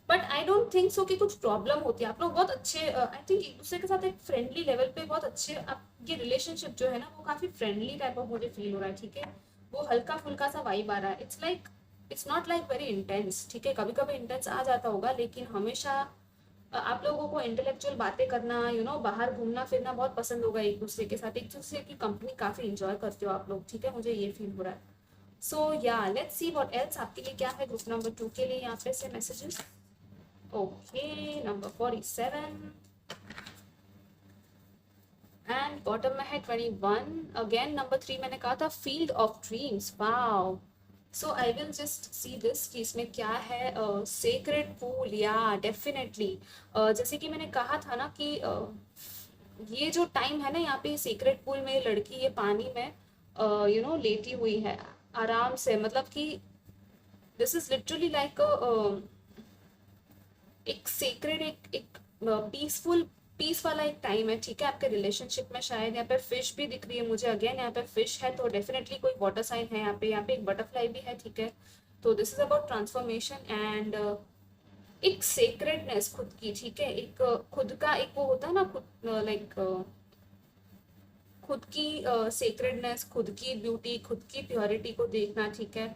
But I don't think so कि कुछ प्रॉब्लम होती है। आप लोग बहुत अच्छे, आई थिंक एक दूसरे के साथ एक फ्रेंडली लेवल पे बहुत अच्छे, आप ये रिलेशनशिप जो है ना वो काफी फ्रेंडली टाइप ऑफ मुझे फील हो रहा है, ठीक है। वो हल्का फुल्का सा वाइब आ रहा है। It's like it's not like very intense, ठीक है। कभी कभी इंटेंस आ जाता होगा, लेकिन हमेशा आप लोगों को इंटेलेक्चुअल बातें करना, बाहर घूमना फिरना बहुत पसंद होगा एक दूसरे के साथ। एक दूसरे की कंपनी काफी इंजॉय करते हो आप लोग, ठीक है, मुझे ये फील हो रहा है। सो yeah let's see what else आपके लिए क्या है ग्रुप नंबर 2 के लिए यहाँ पे से messages. Okay, number 47 and bottom में है 21। अगेन नंबर 3 मैंने कहा था field of dreams, wow. So I will just see this कि इसमें क्या है। सेक्रेड पूल, या डेफिनेटली जैसे कि मैंने कहा था ना कि ये जो टाइम है ना यहाँ पे सेक्रेड पूल में लड़की ये पानी में लेटी हुई है आराम से, मतलब कि दिस इज लिटरली लाइक एक सेक्रेड, एक पीसफुल पीस वाला एक टाइम है, ठीक है, आपके रिलेशनशिप में। शायद यहाँ पे फिश भी दिख रही है मुझे, अगेन यहाँ पे फिश है तो डेफिनेटली कोई वाटर साइन है यहाँ पे एक बटरफ्लाई भी है, ठीक है। तो this is about transformation and एक सेक्रेडनेस खुद की, ठीक है। एक खुद का एक वो होता है ना, खुद लाइक खुद की सेक्रेडनेस, खुद की ब्यूटी, खुद की प्योरिटी को देखना, ठीक है।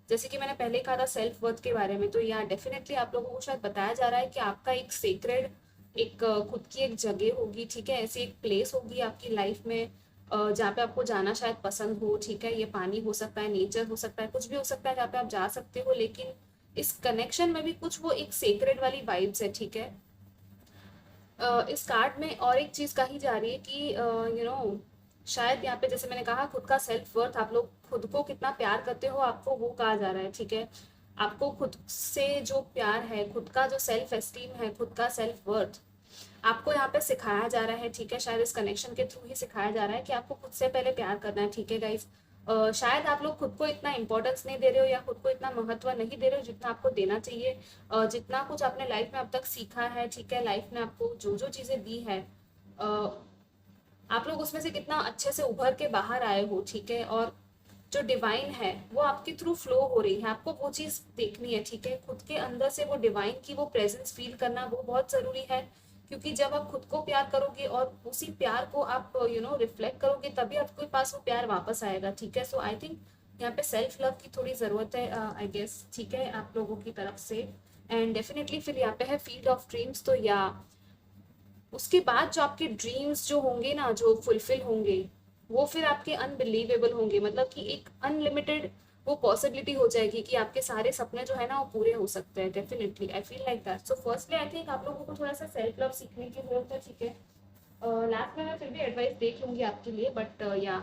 जैसे कि मैंने पहले कहा था सेल्फ वर्थ के बारे में, तो यहाँ डेफिनेटली आप लोगों को शायद बताया जा रहा है कि आपका एक सेक्रेड, एक खुद की एक जगह होगी, ठीक है, ऐसी एक प्लेस होगी आपकी लाइफ में जहाँ पे आपको जाना शायद पसंद हो, ठीक है। ये पानी हो सकता है, नेचर हो सकता है, कुछ भी हो सकता है जहाँ पे आप जा सकते हो, लेकिन इस कनेक्शन में भी कुछ वो एक सेक्रेड वाली वाइब्स है, ठीक है। इस कार्ड में और एक चीज कही जा रही है कि शायद यहाँ पे जैसे मैंने कहा खुद का सेल्फ वर्थ, आप लोग खुद को कितना प्यार करते हो आपको वो कहा जा रहा है, ठीक है। आपको खुद से जो प्यार है, खुद का जो सेल्फ एस्टीम है, खुद का सेल्फ वर्थ आपको यहाँ पे सिखाया जा रहा है, ठीक है। शायद इस कनेक्शन के थ्रू ही सिखाया जा रहा है कि आपको खुद से पहले प्यार करना है, ठीक है गाइस। शायद आप लोग खुद को इतना इंपॉर्टेंस नहीं दे रहे हो या खुद को इतना महत्व नहीं दे रहे हो जितना आपको देना चाहिए। जितना कुछ आपने लाइफ में अब तक सीखा है, ठीक है, लाइफ ने आपको जो जो चीजें दी है, आप लोग उसमें से कितना अच्छे से उभर के बाहर आए हो, ठीक है। और जो डिवाइन है वो आपके थ्रू फ्लो हो रही है, आपको वो चीज देखनी है, ठीक है। खुद के अंदर से वो डिवाइन की वो प्रेजेंस फील करना वो बहुत जरूरी है, क्योंकि जब आप खुद को प्यार करोगे और उसी प्यार को आप रिफ्लेक्ट करोगे, तभी आपके पास वो प्यार वापस आएगा, ठीक है। सो आई थिंक यहाँ पे सेल्फ लव की थोड़ी जरूरत है, आई गेस, ठीक है, आप लोगों की तरफ से। एंड डेफिनेटली फिर यहाँ पे है फील्ड ऑफ ड्रीम्स, तो या उसके बाद जो आपके ड्रीम्स जो होंगे ना, जो फुलफिल होंगे, वो फिर आपके अनबिलीवेबल होंगे, मतलब कि एक अनलिमिटेड वो पॉसिबिलिटी हो जाएगी कि आपके सारे सपने जो है ना वो पूरे हो सकते हैं, definitely I feel like that. So firstly I think आप लोगों को थोड़ा सा सेल्फ लव सीखने की जरूरत है, ठीक है। लास्ट में मैं फिर भी एडवाइस देख लूंगी आपके लिए, बट या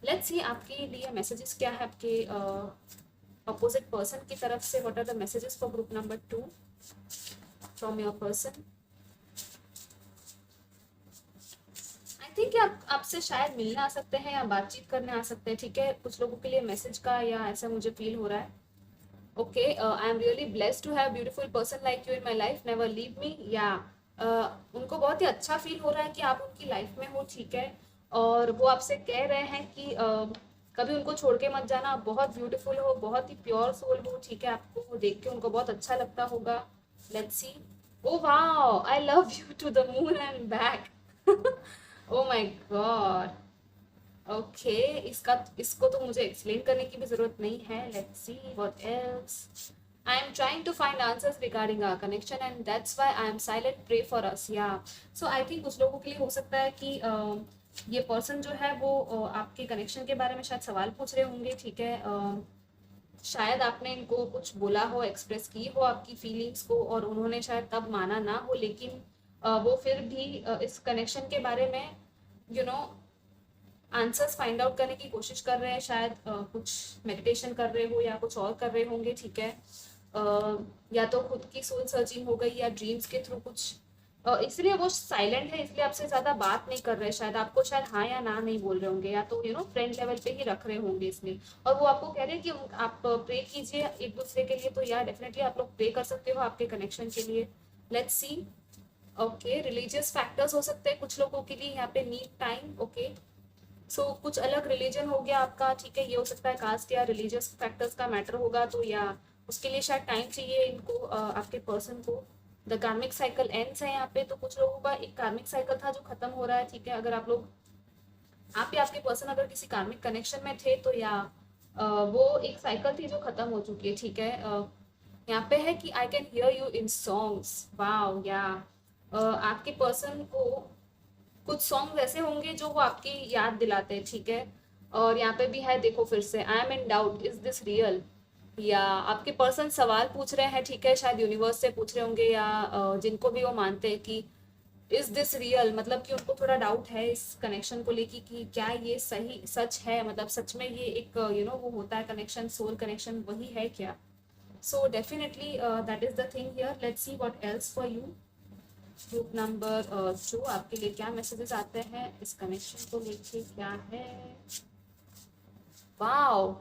लेट्स सी आपके लिए मैसेजेस क्या है आपके अपोजिट पर्सन की तरफ से। What are the messages for group number 2 from your person. I think आप आपसे शायद मिलने आ सकते हैं या बातचीत करने आ सकते हैं, ठीक है। कुछ लोगों के लिए मैसेज का या ऐसा मुझे फील हो रहा है। Okay, I am really blessed to have beautiful person like you in my life, never leave me, yeah उनको बहुत ही अच्छा फील हो रहा है कि आप उनकी लाइफ में हो, ठीक है। और वो आपसे कह रहे हैं कि कभी उनको छोड़ के मत जाना, बहुत ब्यूटीफुल हो, बहुत ही प्योर सोल हो, ठीक है। आपको वो देख के उनको बहुत अच्छा लगता होगा। Let's see. Oh wow, I love you to the moon and back. Oh my god. Okay, इसका इसको तो मुझे एक्सप्लेन करने की भी जरूरत नहीं है। Let's see what else. I am trying to find answers regarding our connection and that's why I am silent. Pray for us. Yeah. So I think कुछ लोगों के लिए हो सकता है कि ये पर्सन जो है वो आपके कनेक्शन के बारे में शायद सवाल पूछ रहे होंगे, ठीक है। शायद आपने इनको कुछ बोला हो, एक्सप्रेस की हो आपकी फीलिंग्स को और उन्होंने शायद तब माना ना हो, लेकिन वो फिर भी इस कनेक्शन के बारे में you know answers find out करने की कोशिश कर रहे हैं। शायद कुछ मेडिटेशन कर रहे हो या कुछ और कर रहे होंगे, ठीक है। या तो खुद की सोल सर्चिंग हो गई या ड्रीम्स के थ्रू कुछ इसलिए वो साइलेंट है, इसलिए आपसे ज़्यादा बात नहीं कर रहे। शायद आपको शायद हाँ या ना नहीं बोल रहे होंगे, या तो फ्रेंड लेवल पे ही रख रहे होंगे इसलिए। और वो आपको कह रहे हैं कि आप प्रे कीजिए एक दूसरे के लिए। तो या डेफिनेटली आप लोग प्रे कर सकते हो आपके कनेक्शन के लिए। Let's see. Okay, religious factors हो सकते हैं कुछ लोगों के लिए यहाँ पे। Need time. ओके, सो कुछ अलग रिलीजन हो गया आपका, ठीक है। ये हो सकता है कास्ट या रिलीजियस फैक्टर्स का मैटर होगा, तो या उसके लिए शायद टाइम चाहिए इनको, आपके पर्सन को। द कार्मिक साइकिल एंड्स है यहाँ पे, तो कुछ लोगों का एक कार्मिक साइकिल था जो खत्म हो रहा है, ठीक है। अगर आप या आपके पर्सन अगर किसी कार्मिक कनेक्शन में थे तो या वो एक साइकिल थी जो खत्म हो चुकी है, ठीक है। यहाँ पे है कि I can hear you in songs. Wow, या आपके पर्सन को कुछ सॉन्ग ऐसे होंगे जो वो आपकी याद दिलाते हैं, ठीक है। और यहाँ पे भी है, देखो फिर से, I am in doubt, is this real. या आपके पर्सन सवाल पूछ रहे हैं, ठीक है। शायद यूनिवर्स से पूछ रहे होंगे या जिनको भी वो मानते हैं कि इज दिस रियल, मतलब कि उनको थोड़ा डाउट है इस कनेक्शन को लेके कि क्या ये सही सच है, मतलब सच में ये एक वो होता है कनेक्शन, सोल कनेक्शन, वही है क्या। So definitely that is the thing here. Let's see what else for you. Group number 2, आपके लिए क्या मैसेजेस आते हैं इस कनेक्शन को लेके, क्या है। वाओ,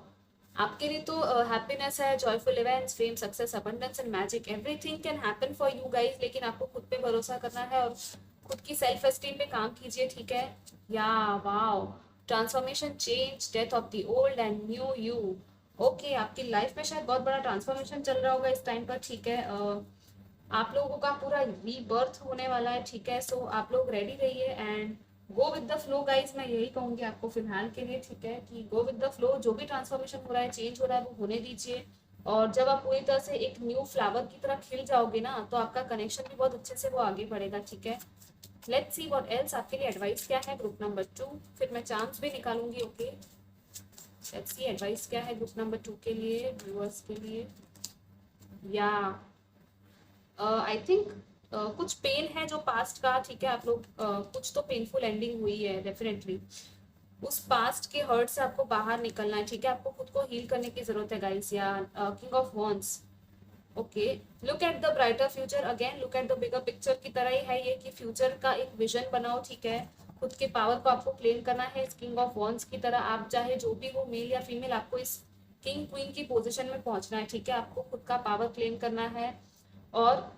आपके लिए तो हैप्पीनेस है, joyful events, fame, success, abundance and magic, everything can happen for you guys. लेकिन आपको खुद पे भरोसा करना है और खुद की सेल्फ एस्टीम पे काम कीजिए, ठीक है। या wow, transformation, change, death of the old and new you. Okay, आपकी लाइफ में शायद बहुत बड़ा ट्रांसफॉर्मेशन चल रहा होगा इस टाइम पर, ठीक है। आप लोगों का पूरा रीबर्थ होने वाला है, ठीक है। सो आप लोग रेडी रहिए and go with the flow guys. मैं यही कहूंगी आपको फिलहाल के लिए, ठीक है, कि गो विद द फ्लो। जो भी ट्रांसफॉर्मेशन हो रहा है, चेंज हो रहा है, वो होने दीजिए। और जब आप पूरी तरह से एक न्यू फ्लावर की तरह खिल जाओगे ना, तो आपका कनेक्शन भी बहुत अच्छे से वो आगे बढ़ेगा, ठीक है। लेट्स सी व्हाट एल्स, आपके लिए एडवाइस क्या है ग्रुप नंबर 2। फिर मैं चांस भी निकालूंगी। ओके, लेट्स सी एडवाइस क्या है ग्रुप नंबर 2 के लिए, व्यूअर्स के लिए। या आई थिंक कुछ पेन है जो पास्ट का, ठीक है। आप लोग कुछ तो पेनफुल एंडिंग हुई है डेफिनेटली। उस पास्ट के हर्ट से आपको बाहर निकलना है, ठीक है। आपको खुद को हील करने की जरूरत है गाइस। या king of wands. Okay, look at the brighter future, again look at the bigger picture की तरह ही है ये, कि फ्यूचर का एक विजन बनाओ, ठीक है। खुद के पावर को आपको क्लेम करना है इस किंग ऑफ वॉन्ड्स की तरह। आप चाहे जो भी हो, मेल या फीमेल, आपको इस किंग क्वीन की पोजिशन में पहुंचना है, ठीक है। आपको खुद का पावर क्लेम करना है और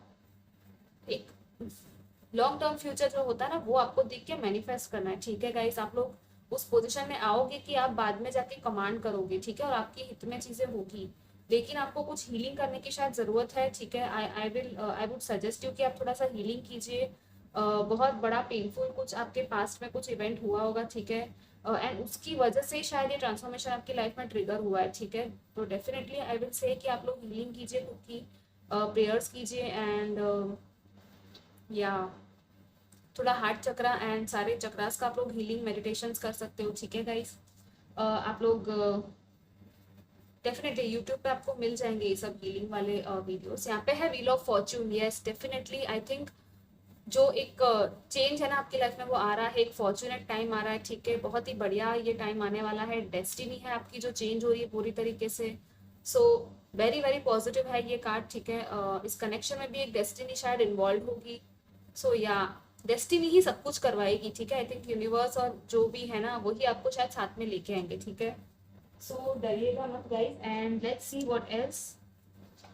एक लॉन्ग टर्म फ्यूचर जो होता है ना, वो आपको देख के मैनिफेस्ट करना है, ठीक है गाइस। आप लोग उस पोजीशन में आओगे कि आप बाद में जाके कमांड करोगे, ठीक है, और आपकी हित में चीजें होगी। लेकिन आपको कुछ हीलिंग करने की शायद जरूरत है, ठीक है। आई वुड सजेस्ट यू कि आप थोड़ा सा हीलिंग कीजिए। बहुत बड़ा पेनफुल कुछ आपके पास्ट में कुछ इवेंट हुआ होगा, ठीक है। एंड उसकी वजह से शायद ये ट्रांसफॉर्मेशन आपकी लाइफ में ट्रिगर हुआ है, ठीक है। तो डेफिनेटली आई विल से कि आप लोग हीलिंग कीजिए, खुद की प्रेयर्स कीजिए एंड या थोड़ा हार्ट चक्रा एंड सारे चक्रास का आप लोग हीलिंग मेडिटेशंस कर सकते हो, ठीक है गाइस। आप लोग डेफिनेटली यूट्यूब पे आपको मिल जाएंगे ये सब हीलिंग वाले वीडियोस। यहाँ पे है wheel of Fortune. Yes, definitely I think जो एक चेंज है ना आपकी लाइफ में, वो आ रहा है, एक फॉर्चुनेट टाइम आ रहा है, ठीक है। बहुत ही बढ़िया ये टाइम आने वाला है। डेस्टिनी है आपकी जो चेंज हो रही है पूरी तरीके से। सो वेरी वेरी पॉजिटिव है ये कार्ड, ठीक है। इस कनेक्शन में भी एक डेस्टिनी शायद इन्वॉल्व होगी। सो या डेस्टिनी ही सब कुछ करवाएगी, ठीक है। आई थिंक यूनिवर्स और जो भी है ना, वही आपको शायद साथ में लेके आएंगे, ठीक है। सो डरिएगा मत guys and let's see what else.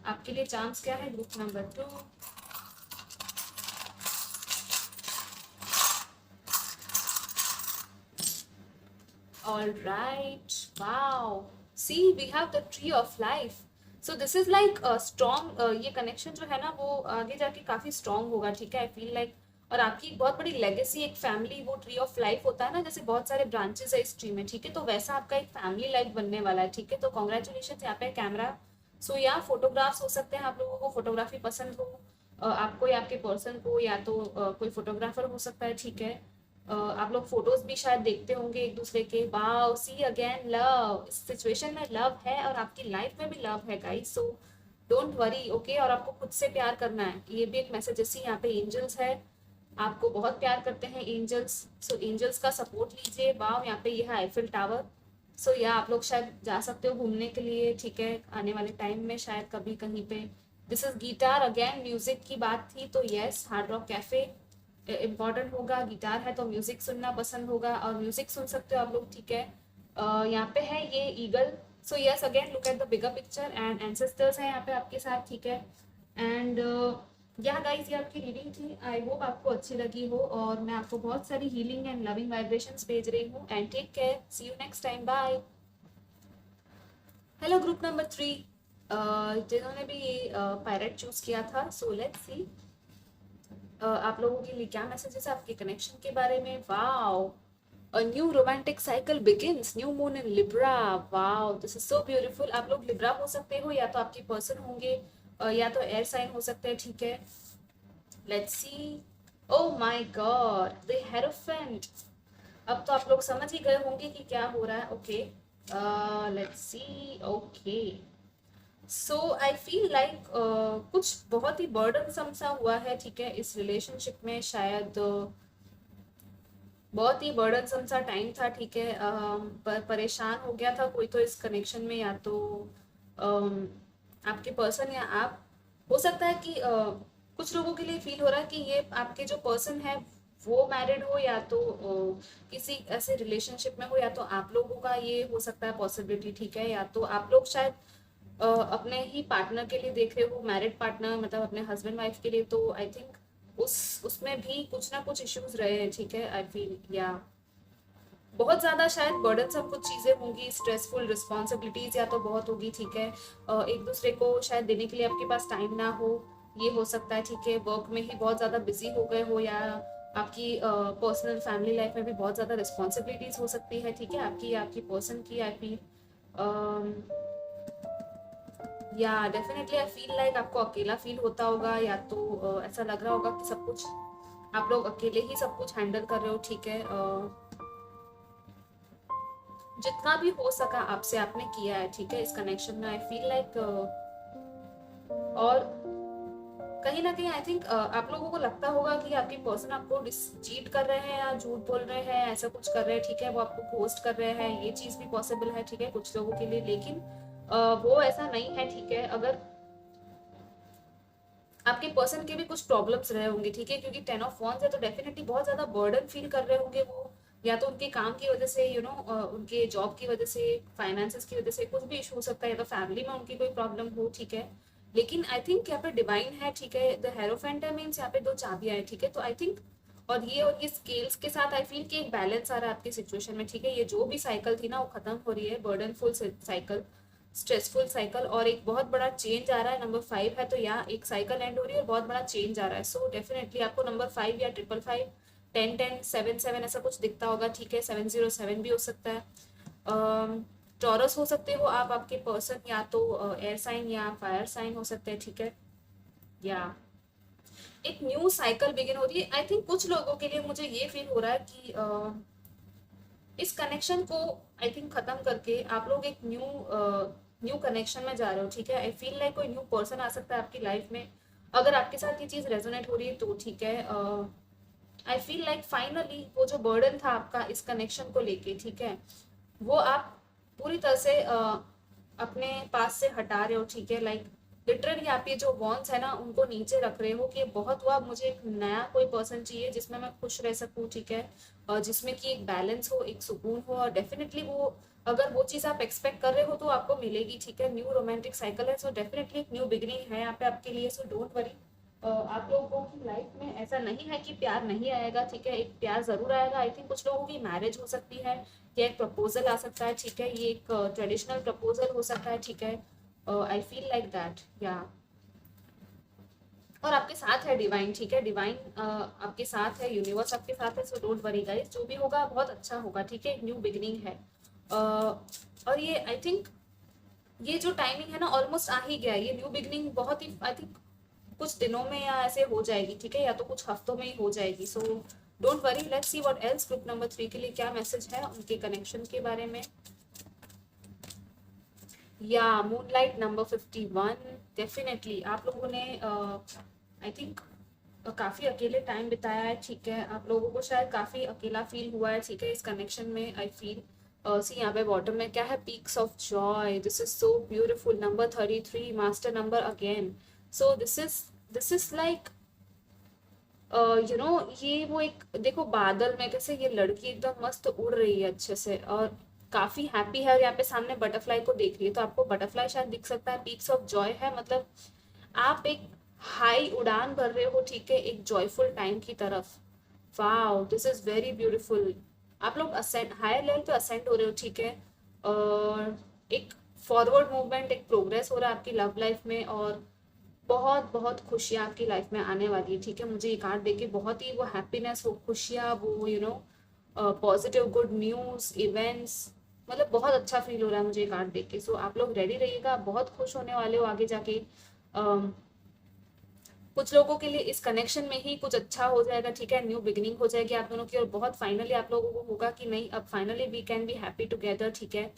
आपके लिए चांस क्या है group number 2। All right, wow. See, we have the tree of life. So this is like a strong, ये connection जो है ना, वो आगे जाके काफी strong होगा, ठीक है। I feel like, और आपकी एक बहुत बड़ी लेगेसी, एक फैमिली, वो ट्री ऑफ लाइफ होता है ना, जैसे बहुत सारे ब्रांचेस है इस ट्री में, ठीक है। तो वैसा आपका एक फैमिली लाइफ बनने वाला है, ठीक है। तो कॉन्ग्रेचुलेशन, यहाँ पे कैमरा। सो या फोटोग्राफ्स हो सकते हैं, आप लोगों को फोटोग्राफी पसंद हो, आपको या आपके पर्सन को, या तो कोई फोटोग्राफर हो सकता है, ठीक है। आप लोग फोटोज भी शायद देखते होंगे एक दूसरे के। वाओ, सी अगेन लव, इस सिचुएशन में लव है और आपकी लाइफ में भी लव है guys, so don't worry, okay. और आपको खुद से प्यार करना है, ये भी एक मैसेज। जैसे यहाँ पे एंजल्स है, आपको बहुत प्यार करते हैं एंजल्स, सो एंजल्स का सपोर्ट लीजिए। वाओ, यहाँ पे ये है आईफिल टावर। सो या आप लोग शायद जा सकते हो घूमने के लिए, ठीक है, आने वाले टाइम में शायद कभी कहीं पे। This is guitar again, music की बात थी तो yes, hard rock cafe important होगा। गिटार है तो म्यूजिक सुनना पसंद होगा, और म्यूजिक सुन सकते हो आप लोग, ठीक है। यहाँ पे है ये eagle. So yes, again look at the bigger picture, and ancestors है यहाँ पे आपके साथ, ठीक है। एंड या गाइस, ये आपकी रीडिंग थी, आई होप आपको अच्छी लगी हो, और मैं आपको बहुत सारी हीलिंग एंड लविंग वाइब्रेशंस भेज रही हूँ। And take care, see you next time, bye. Hello group number 3, जिन्होंने भी पायरेट चूज किया था, सो लेट्स सी आप लोगों के लिए क्या मैसेजेस है आपके कनेक्शन के बारे में। Wow, a new romantic cycle begins, new moon in Libra, wow, this is so beautiful। आप लोग लिब्रा हो सकते हो, या तो आपके पर्सन होंगे, या तो एयर साइन हो सकते हैं, ठीक है। Let's C, oh my God, the hierophant. अब तो आप लोग समझ ही गए होंगे कि क्या हो रहा है, okay. Let's C, okay. So I feel like कुछ बहुत ही बर्डनसम सा हुआ है, ठीक है, इस रिलेशनशिप में। शायद बहुत ही बर्डनसम सा टाइम था, ठीक है। परेशान हो गया था कोई तो इस कनेक्शन में, या तो अम, आपके पर्सन या आप। हो सकता है कि कुछ लोगों के लिए फील हो रहा है कि ये आपके जो पर्सन है वो मैरिड हो, या तो किसी ऐसे रिलेशनशिप में हो, या तो आप लोगों का ये हो सकता है पॉसिबिलिटी, ठीक है। या तो आप लोग शायद अपने ही पार्टनर के लिए देख रहे हो, मैरिड पार्टनर, मतलब अपने हस्बैंड वाइफ के लिए, तो आई थिंक उसमें भी कुछ ना कुछ इश्यूज रहे हैं, ठीक है, आई फील। या बहुत ज्यादा शायद बर्डन सब कुछ चीजें होंगी, स्ट्रेसफुल रिस्पॉन्सिबिलिटीज या तो बहुत होगी, ठीक है। एक दूसरे को शायद देने के लिए आपके पास टाइम ना हो, ये हो सकता है, ठीक है। वर्क में ही बहुत ज्यादा बिजी हो गए हो, या आपकी पर्सनल फैमिली लाइफ में भी बहुत ज्यादा रिस्पॉन्सिबिलिटीज हो सकती है, ठीक है, आपकी आपकी पर्सन की, आई फील। या डेफिनेटली आई फील लाइक आपको अकेला फील होता होगा, या तो ऐसा लग रहा होगा कि सब कुछ आप लोग अकेले ही सब कुछ हैंडल कर रहे हो, ठीक है। जितना भी हो सका आपसे आपने किया है, ठीक है, इस कनेक्शन में, आई फील लाइक। और कहीं ना कहीं आई थिंक आप लोगों को लगता होगा कि आपके पर्सन आपको चीट कर रहे हैं, या झूठ बोल रहे हैं, ऐसा कुछ कर रहे हैं, ठीक है, वो आपको घोस्ट कर रहे हैं, ये चीज भी पॉसिबल है, ठीक है, कुछ लोगों के लिए। लेकिन वो ऐसा नहीं है, ठीक है। अगर आपके पर्सन के भी कुछ प्रॉब्लम्स रहे होंगे, ठीक है, क्योंकि 10 ऑफ वांड्स है, तो डेफिनेटली बहुत ज्यादा बर्डन फील कर रहे होंगे वो, या तो उनके काम की वजह से, उनके जॉब की वजह से, फाइनेंसेस की वजह से कुछ भी इशू हो सकता है, या तो फैमिली में उनकी कोई प्रॉब्लम हो, ठीक है। लेकिन आई थिंक यहाँ पे डिवाइन है, ठीक है, द हेरोफेंट है, मीन्स यहाँ पे दो चाबियां है, ठीक है, तो आई थिंक और ये स्केल्स के साथ आई फील कि एक बैलेंस आ रहा है आपकी सिचुएशन में, ठीक है। ये जो भी साइकिल थी ना वो खत्म हो रही है, बर्डनफुल साइकिल, स्ट्रेसफुल साइकिल, और एक बहुत बड़ा चेंज आ रहा है। नंबर 5 है, तो यहाँ एक साइकिल एंड हो रही है और बहुत बड़ा चेंज आ रहा है। सो डेफिनेटली आपको नंबर 5 या 555, 10 10 7 7 ऐसा कुछ दिखता होगा, ठीक है। 707 भी हो सकता है। टॉरस हो सकते हो आप, आपके पर्सन, या तो एयर साइन या फायर साइन हो सकते हैं, ठीक है। या एक न्यू साइकिल बिगिन हो रही है, आई थिंक कुछ लोगों के लिए मुझे ये फील हो रहा है कि इस कनेक्शन को आई थिंक खत्म करके आप लोग एक न्यू कनेक्शन में जा रहे हो, ठीक है। आई फील लाइक कोई न्यू पर्सन आ सकता है आपकी लाइफ में, अगर आपके साथ ये चीज रेजोनेट हो रही है तो, ठीक है। आई फील लाइक फाइनली वो जो बर्डन था आपका इस कनेक्शन को लेके, ठीक है, वो आप पूरी तरह से अपने पास से हटा रहे हो, ठीक है। लाइक लिटरली आप ये जो वॉन्ट्स है ना उनको नीचे रख रहे हो कि बहुत हुआ, मुझे एक नया कोई पर्सन चाहिए जिसमें मैं खुश रह सकूं, ठीक है, जिसमें कि एक बैलेंस हो, एक सुकून हो, और डेफिनेटली वो अगर वो चीज आप एक्सपेक्ट कर रहे हो तो आपको मिलेगी, ठीक है। न्यू रोमांटिक साइकिल है, सो डेफिनेटली एक न्यू बिगिनिंग है यहाँ पे आपके लिए, सो डोंट वरी। आप लोगों की लाइफ में ऐसा नहीं है कि प्यार नहीं आएगा, ठीक है, एक प्यार जरूर आएगा। आई थिंक कुछ लोगों की मैरिज हो सकती है, या एक प्रपोजल आ सकता है, ठीक है, ये एक ट्रेडिशनल प्रपोजल हो सकता है, ठीक है। आई फील लाइक दैट, या और आपके साथ है डिवाइन, ठीक है, डिवाइन आपके साथ है, यूनिवर्स आपके साथ है, सो डोंट वरी गाइस, जो भी होगा बहुत अच्छा होगा, ठीक है, एक न्यू बिगिनिंग है। और ये आई थिंक ये जो टाइमिंग है ना ऑलमोस्ट आ ही गया, ये न्यू बिगनिंग बहुत ही आई थिंक कुछ दिनों में या ऐसे हो जाएगी, ठीक है, या तो कुछ हफ्तों में ही हो जाएगी। सो don't worry, let's see what else group number 3 के लिए क्या मैसेज है उनके कनेक्शन के बारे में। या मूनलाइट नंबर 51, डेफिनेटली आप लोगों ने आई थिंक काफ़ी अकेले टाइम बिताया है, ठीक है, आप लोगों को शायद काफ़ी अकेला फील हुआ है, ठीक है, इस कनेक्शन में आई फील। सी यहाँ पे बॉटम में क्या है, peaks of Joy, this is so beautiful, number 33, master number again. So this is like you know, ये वो एक देखो बादल में कैसे ये लड़की एकदम मस्त उड़ रही है अच्छे से और काफी हैप्पी है, और यहाँ पे सामने बटरफ्लाई को देख रही है, तो आपको बटरफ्लाई शायद दिख सकता है, पीक्स ऑफ जॉय है, मतलब आप एक हाई उड़ान भर रहे हो, ठीक है, एक जॉयफुल टाइम की तरफ। Wow, this is very beautiful. आप लोग असेंड हायर लेवल पे असेंड हो रहे हो, ठीक है, और एक फॉरवर्ड मूवमेंट, एक प्रोग्रेस हो रहा है आपकी लव लाइफ में, और बहुत बहुत खुशियाँ आपकी लाइफ में आने वाली है, ठीक है, मुझे ये कार्ड देके बहुत ही वो हैप्पीनेस, वो खुशियाँ, वो you know positive good news events, मतलब बहुत अच्छा फील हो रहा है मुझे ये कार्ड देख के। सो आप लोग रेडी रहिएगा, बहुत खुश होने वाले हो आगे जाके। कुछ लोगों के लिए इस कनेक्शन में ही कुछ अच्छा हो जाएगा, ठीक है, न्यू बिगिनिंग हो जाएगी आप दोनों की, और बहुत फाइनली आप लोगों को होगा कि नहीं अब finally we can be happy together, ठीक है,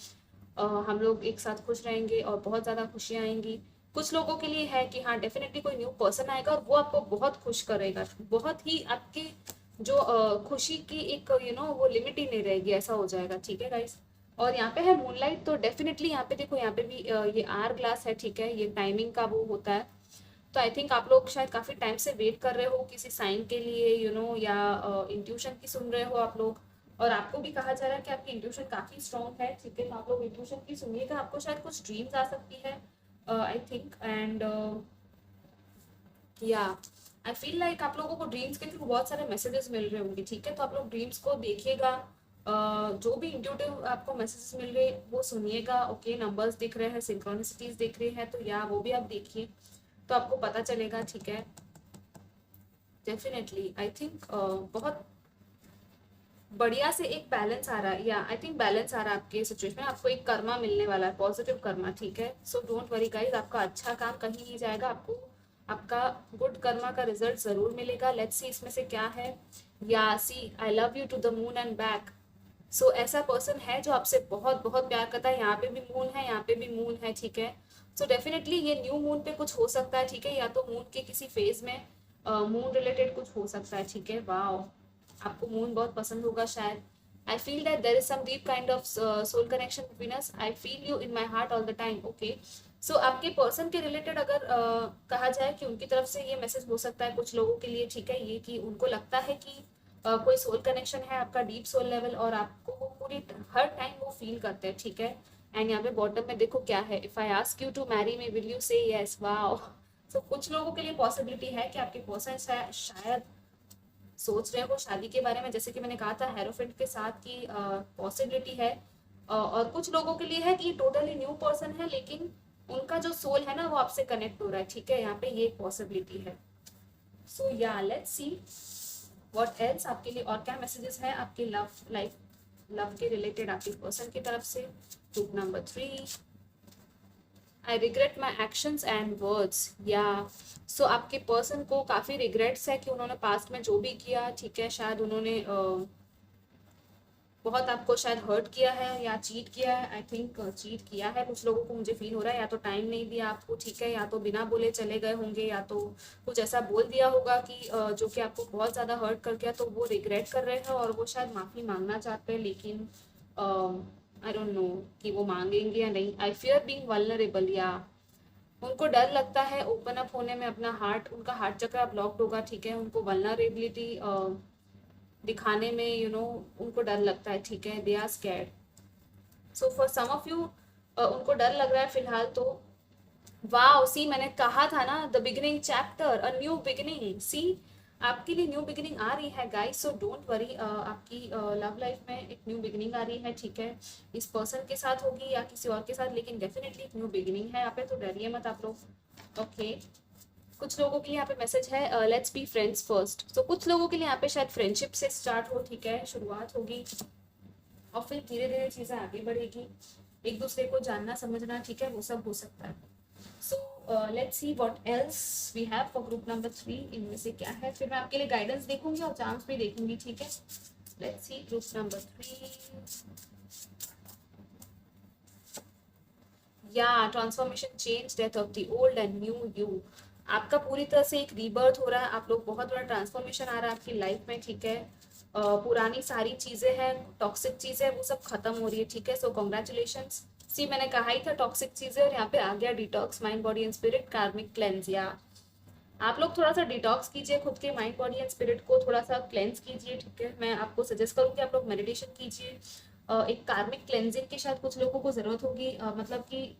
हम लोग एक साथ खुश रहेंगे और बहुत ज़्यादा खुशियाँ आएंगी। कुछ लोगों के लिए है कि हाँ डेफिनेटली कोई न्यू पर्सन आएगा और वो आपको बहुत खुश करेगा, बहुत ही आपके जो खुशी की एक वो लिमिट ही नहीं रहेगी, ऐसा हो जाएगा, ठीक है गाइस। और यहाँ पे है मूनलाइट, तो डेफिनेटली यहाँ पे देखो, यहाँ पे भी ये आर ग्लास है, ठीक है, ये टाइमिंग का वो होता है, तो आई थिंक आप लोग शायद काफ़ी टाइम से वेट कर रहे हो किसी साइन के लिए, या इंट्यूशन की सुन रहे हो आप लोग, और आपको भी कहा जा रहा है कि आपकी इंट्यूशन काफ़ी स्ट्रॉन्ग है, ठीक है, तो आप लोग इंट्यूशन की सुनिएगा, आपको शायद कुछ ड्रीम्स आ सकती है आई थिंक, एंड या आई फील लाइक आप लोगों को ड्रीम्स के थ्रू बहुत सारे मैसेजेस मिल रहे होंगे, ठीक है, तो आप लोग ड्रीम्स को देखिएगा, जो भी इंट्यूटिव आपको मैसेजेस मिल रहे हैं वो सुनिएगा, ओके, नंबर्स दिख रहे हैं, सिंक्रोनिसिटीज दिख रही है, तो या वो भी आप देखिए, तो आपको पता चलेगा, ठीक है, डेफिनेटली आई थिंक बहुत बढ़िया से एक बैलेंस आ रहा है, या आई थिंक बैलेंस आ रहा है आपके सिचुएशन में, आपको एक कर्मा मिलने वाला है, पॉजिटिव कर्मा, ठीक है, सो डोंट वरी गाइस, आपका अच्छा काम कहीं नहीं जाएगा, आपको आपका गुड कर्मा का रिजल्ट जरूर मिलेगा। लेट्स सी इसमें से क्या है। Yeah see I love you to the moon and back. So ऐसा पर्सन है जो आपसे बहुत बहुत प्यार करता है, यहाँ पे भी मून है, यहाँ पे भी मून है, ठीक है, सो डेफिनेटली ये न्यू मून पे कुछ हो सकता है, ठीक है, या तो मून के किसी फेज में मून रिलेटेड कुछ हो सकता है, ठीक है, वाओ, आपको मून बहुत पसंद होगा शायद। I feel that there is some deep kind of soul connection between us, I feel you in my heart all the time, okay. So आपके पर्सन के रिलेटेड अगर कहा जाए कि उनकी तरफ से ये मैसेज हो सकता है कुछ लोगों के लिए, ठीक है, ये कि उनको लगता है कि कोई सोल कनेक्शन है आपका, डीप सोल लेवल, और आपको वो पूरी हर टाइम वो फील करते हैं, ठीक है। एंड यहाँ पे बॉटम में देखो क्या है, if I ask you to marry me will you say yes, wow. So कुछ लोगों के लिए पॉसिबिलिटी है कि आपके पर्सन शायद सोच रहे हो शादी के बारे में, जैसे कि मैंने कहा था हेरोफेंट के साथ की पॉसिबिलिटी है। और कुछ लोगों के लिए है कि टोटली न्यू पर्सन है, लेकिन उनका जो सोल है ना वो आपसे कनेक्ट हो रहा है, ठीक है, यहाँ पे ये पॉसिबिलिटी है। सो yeah let's see what else आपके लिए और क्या मैसेजेस है आपके लव लाइफ, लव के रिलेटेड आपके पर्सन की तरफ से। Group number 3, I regret my actions and words. या सो आपके पर्सन को काफ़ी रिग्रेट्स है कि उन्होंने पास्ट में जो भी किया, ठीक है, शायद उन्होंने बहुत आपको शायद हर्ट किया है या चीट किया है, आई थिंक चीट किया है कुछ लोगों को, मुझे फील हो रहा है, या तो टाइम नहीं दिया आपको, ठीक है, या तो बिना बोले चले गए होंगे, या तो कुछ ऐसा बोल दिया होगा कि जो कि आपको बहुत ज़्यादा हर्ट कर गया, तो वो रिग्रेट कर रहे हैं और वो शायद माफ़ी मांगना चाहते हैं, लेकिन आई डोंट नो कि वो मांगेंगे या नहीं। आई फियर बीइंग वल्नरेबल, या उनको डर लगता है ओपन अप होने में, अपना हार्ट, उनका हार्ट चक्र ब्लॉक्ड होगा, ठीक है, उनको वल्नरेबिलिटी दिखाने में उनको डर लगता है, ठीक है, they are scared. So for some of you उनको डर लग रहा है फिलहाल, तो वाओ, सी मैंने कहा था ना, the beginning chapter, a new beginning, see आपके लिए न्यू बिगिनिंग आ रही है गाइस, सो डोंट वरी, आपकी लव लाइफ में एक न्यू बिगिनिंग आ रही है, ठीक है, इस पर्सन के साथ होगी या किसी और के साथ, लेकिन डेफिनेटली एक न्यू बिगिनिंग है यहाँ पे, तो डरिए मत आप लोग, ओके। कुछ लोगों के लिए यहाँ पे मैसेज है लेट्स बी फ्रेंड्स फर्स्ट। सो कुछ लोगों के लिए यहाँ पे शायद फ्रेंडशिप से स्टार्ट हो, ठीक है, शुरुआत होगी और फिर धीरे धीरे चीज़ें आगे बढ़ेगी। एक दूसरे को जानना समझना, ठीक है, वो सब हो सकता है। So let's see what else we have for group number 3, इनमें से क्या है। फिर मैं आपके लिए गाइडेंस देखूंगी और चांस भी देखूंगी, ठीक है। Let's see group number 3। Yeah transformation, change, death of the old and new you. आपका पूरी तरह से एक रीबर्थ हो रहा है, आप लोग बहुत बड़ा ट्रांसफॉर्मेशन आ रहा है आपकी लाइफ में, ठीक है। पुरानी सारी चीजें हैं, टॉक्सिक चीजें, वो सब खत्म हो रही है, ठीक है। सो कॉन्ग्रेचुलेशंस। सी मैंने कहा ही था टॉक्सिक चीजें, और यहाँ पे आ गया detox, mind body and spirit, कार्मिक क्लेंज। या आप लोग थोड़ा सा डिटॉक्स कीजिए, खुद के माइंड बॉडी एंड स्पिरिट को थोड़ा सा क्लेंस कीजिए, ठीक है। मैं आपको सजेस्ट करूँगी आप लोग मेडिटेशन कीजिए। एक कार्मिक क्लेंजिंग की शायद कुछ लोगों को जरूरत होगी, मतलब कि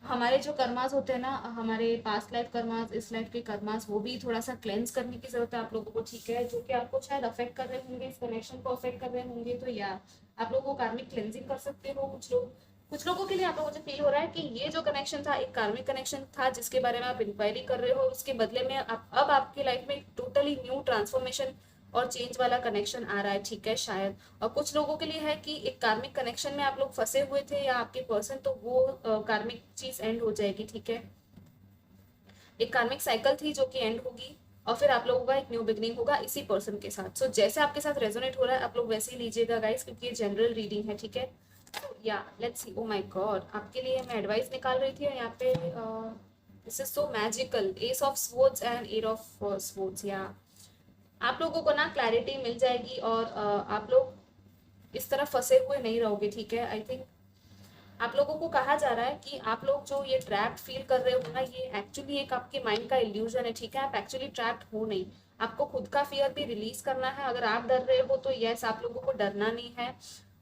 हमारे जो कर्मास होते हैं ना, हमारे पास्ट लाइफ कर्मास, इस लाइफ के कर्मास, वो भी थोड़ा सा क्लेंस करने की जरूरत है आप लोगों को, ठीक है, जो कि आपको शायद अफेक्ट कर रहे होंगे, इस कनेक्शन को अफेक्ट कर रहे होंगे। तो या आप लोगों को कार्मिक क्लेंजिंग कर सकते हो। कुछ लोगों के लिए आप लोगों को फील हो रहा है कि ये जो कनेक्शन था एक कार्मिक कनेक्शन था, जिसके बारे में आप इंक्वायरी कर रहे हो, और उसके बदले में अब आपकी लाइफ में टोटली न्यू ट्रांसफॉर्मेशन और चेंज वाला कनेक्शन आ रहा है, ठीक है, शायद। और कुछ लोगों के लिए है कि एक कार्मिक कनेक्शन में आप लोग फंसे हुए थे या आपके पर्सन, तो वो कार्मिक चीज एंड हो जाएगी, ठीक है। एक कार्मिक साइकिल थी जो कि एंड होगी, और फिर आप लोगों का एक न्यू बिगनिंग होगा इसी पर्सन के साथ। सो जैसे आपके साथ रेजोनेट हो रहा है आप लोग वैसे ही लीजिएगा गाइस, क्योंकि ये जनरल रीडिंग है, ठीक है। या let's see, oh my God, आपके लिए मैं एडवाइस निकाल रही थी, और यहाँ पे this is so magical, ace of swords and eight of swords. Yeah आप लोगों को ना क्लैरिटी मिल जाएगी, और आप लोग इस तरह फंसे हुए नहीं रहोगे, ठीक है। आई थिंक आप लोगों को कहा जा रहा है कि आप लोग जो ये ट्रैप्ड फील कर रहे हो ना, ये एक्चुअली एक आपके माइंड का इल्यूजन है, ठीक है। आप एक्चुअली ट्रैप्ड हो नहीं, आपको खुद का फियर भी रिलीज करना है। अगर आप डर रहे हो तो यस, आप लोगों को डरना नहीं है।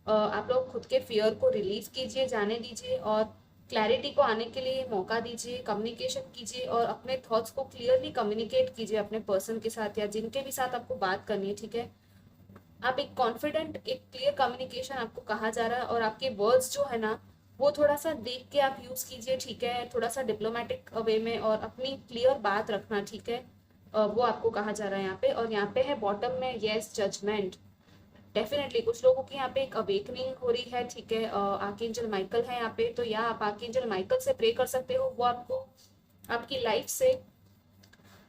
आप लोग खुद के फियर को रिलीज कीजिए, जाने दीजिए, और क्लैरिटी को आने के लिए मौका दीजिए, कम्युनिकेशन कीजिए, और अपने थॉट्स को क्लियरली कम्युनिकेट कीजिए अपने पर्सन के साथ या जिनके भी साथ आपको बात करनी है, ठीक है। आप एक कॉन्फिडेंट, एक क्लियर कम्युनिकेशन आपको कहा जा रहा है, और आपके वर्ड्स जो है ना, वो थोड़ा सा देख के आप यूज कीजिए, ठीक है, थोड़ा सा डिप्लोमेटिक वे में, और अपनी क्लियर बात रखना, ठीक है। वो आपको कहा जा रहा है यहाँ पे। और यहाँ पे है बॉटम में यस, जजमेंट। डेफिनेटली कुछ लोगों की यहाँ पे एक अवेकनिंग हो रही है, ठीक है। आर्कएंजल माइकल है यहाँ पे, तो या आप आर्कएंजल माइकल से प्रे कर सकते हो, वो आपको आपकी लाइफ से,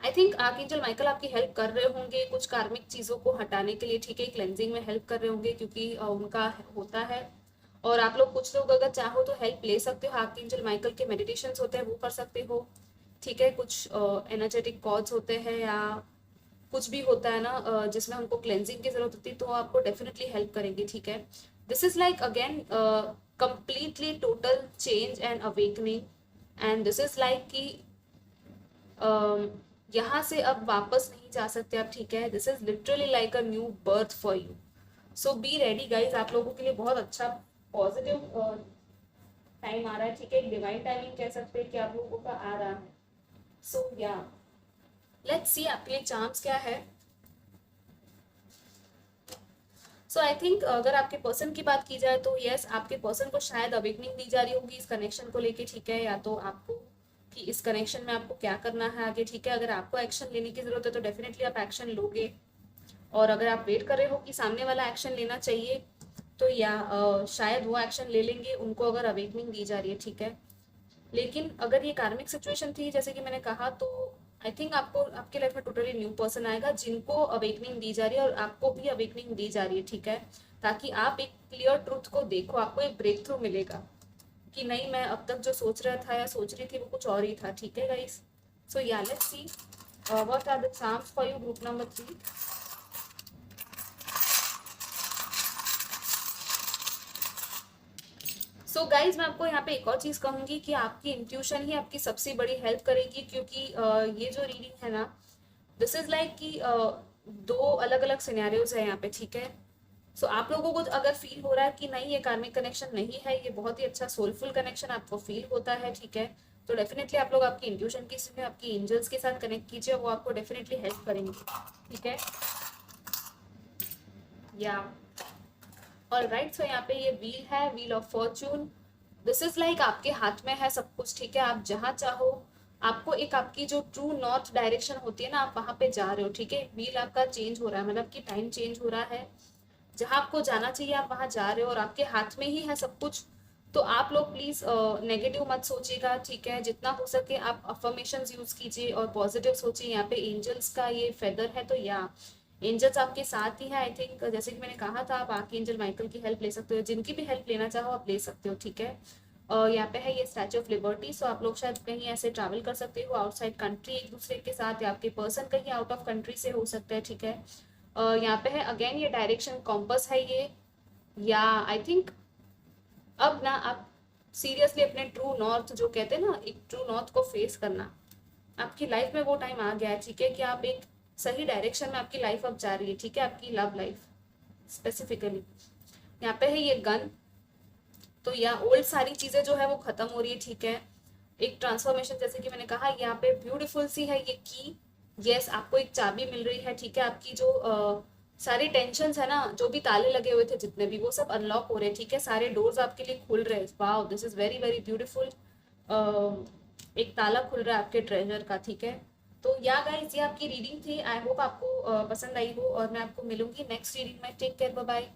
आई थिंक आर्कएंजल माइकल आपकी हेल्प कर रहे होंगे कुछ कार्मिक चीज़ों को हटाने के लिए, ठीक है, क्लेंजिंग में हेल्प कर रहे होंगे, क्योंकि उनका होता है। और आप लोग, कुछ लोग अगर चाहो तो हेल्प ले सकते हो, आर्कएंजल माइकल के मेडिटेशंस होते हैं वो कर सकते हो, ठीक है। कुछ एनर्जेटिक कॉर्ड्स होते हैं, या कुछ भी होता है ना जिसमें हमको क्लेंजिंग की जरूरत होती है, तो आपको डेफिनेटली हेल्प करेंगे, ठीक है। This is like again completely total change and awakening, and this is like कि यहाँ से अब वापस नहीं जा सकते आप, ठीक है। This is literally like a new birth for you. So be ready guys, आप लोगों के लिए बहुत अच्छा पॉजिटिव टाइम आ रहा है, ठीक है। एक डिवाइन टाइमिंग कह सकते हैं कि आप लोगों का आ रहा है। सो या लेट्स सी आपके लिए चांस क्या है। सो आई थिंक अगर आपके पर्सन की बात की जाए तो यस, आपके पर्सन को शायद अवेकनिंग दी जा रही होगी इस कनेक्शन को लेके, ठीक है। या तो आपको कि इस कनेक्शन में आपको क्या करना है आगे, ठीक है। अगर आपको एक्शन लेने की जरूरत है तो डेफिनेटली आप एक्शन लोगे, और अगर आप वेट कर रहे हो कि सामने वाला एक्शन लेना चाहिए, तो या शायद वो एक्शन ले लेंगे, उनको अगर अवेकनिंग दी जा रही है, ठीक है। लेकिन अगर ये कार्मिक सिचुएशन थी जैसे कि मैंने कहा, तो आई थिंक आपको आपके लाइफ में टोटली न्यू पर्सन आएगा जिनको अवेकनिंग दी जा रही है, और आपको भी अवेकनिंग दी जा रही है, ठीक है। ताकि आप एक क्लियर ट्रूथ को देखो, आपको एक ब्रेक थ्रू मिलेगा कि नहीं, मैं अब तक जो सोच रहा था या सोच रही थी वो कुछ और ही था, ठीक है guys. So yeah let's see what are the charms for you group number 3। So guys, मैं आपको यहाँ पे एक और चीज कहूंगी कि आपकी इंट्यूशन ही आपकी सबसे बड़ी हेल्प करेगी, क्योंकि ये जो रीडिंग है ना, दिस इज लाइक कि दो अलग अलग सिनेरियोज है यहाँ पे, ठीक है। सो आप लोगों को अगर फील हो रहा है कि नहीं ये कार्मिक कनेक्शन नहीं है, ये बहुत ही अच्छा सोलफुल कनेक्शन आपको फील होता है, ठीक है, तो डेफिनेटली आप लोग आपकी इंट्यूशन की से आपकी एंजल्स के साथ कनेक्ट कीजिए, वो आपको डेफिनेटली हेल्प करेंगे, ठीक है। या और राइट, सो यहाँ पे ये व्हील है, wheel of Fortune. This is like आपके हाथ में है सब कुछ, ठीक है। आप जहाँ चाहो, आपको एक आपकी जो ट्रू नॉर्थ डायरेक्शन होती है ना, आप वहां पे जा रहे हो, ठीक है। व्हील आपका चेंज हो रहा है, मतलब कि टाइम चेंज हो रहा है, जहां आपको जाना चाहिए आप वहां जा रहे हो, और आपके हाथ में ही है सब कुछ। तो आप लोग प्लीज नेगेटिव मत सोचिएगा, ठीक है। जितना हो सके आप अफर्मेशंस यूज कीजिए और पॉजिटिव सोचिए। यहाँ पे एंजल्स का ये फेदर है, तो या एंजल्स आपके साथ ही है। आई थिंक जैसे कि मैंने कहा था, आप आर्क एंजल माइकल की हेल्प ले सकते हो, जिनकी भी हेल्प लेना चाहो आप ले सकते हो, ठीक है। यहाँ पे है ये स्टैचू ऑफ लिबर्टी, सो आप लोग शायद कहीं ऐसे ट्रैवल कर सकते हो आउटसाइड कंट्री एक दूसरे के साथ, या आपके पर्सन कहीं आउट ऑफ कंट्री से हो सकता है, ठीक है। यहाँ पे है अगेन ये डायरेक्शन कॉम्पस है ये, या आई थिंक अब ना आप सीरियसली अपने ट्रू नॉर्थ जो कहते हैं ना, एक ट्रू नॉर्थ को फेस करना, आपकी लाइफ में वो टाइम आ गया है, ठीक है, कि आप एक सही डायरेक्शन में आपकी लाइफ अब जा रही है, ठीक है, आपकी लव लाइफ स्पेसिफिकली। यहाँ पे है ये गन, तो या ओल्ड सारी चीजें जो है वो खत्म हो रही है, ठीक है। एक ट्रांसफॉर्मेशन, जैसे कि मैंने कहा यहाँ पे ब्यूटीफुल सी है ये की, यस आपको एक चाबी मिल रही है, ठीक है। आपकी जो सारी टेंशन है ना, जो भी ताले लगे हुए थे जितने भी, वो सब अनलॉक हो रहे हैं, ठीक है। सारे डोर्स आपके लिए खुल रहे हैं। Wow, this is very very beautiful. एक ताला खुल रहा है आपके ट्रेजर का, ठीक है। तो या गाइस, ये आपकी रीडिंग थी। आई होप आपको पसंद आई हो, और मैं आपको मिलूंगी नेक्स्ट रीडिंग में। Take care, bye bye.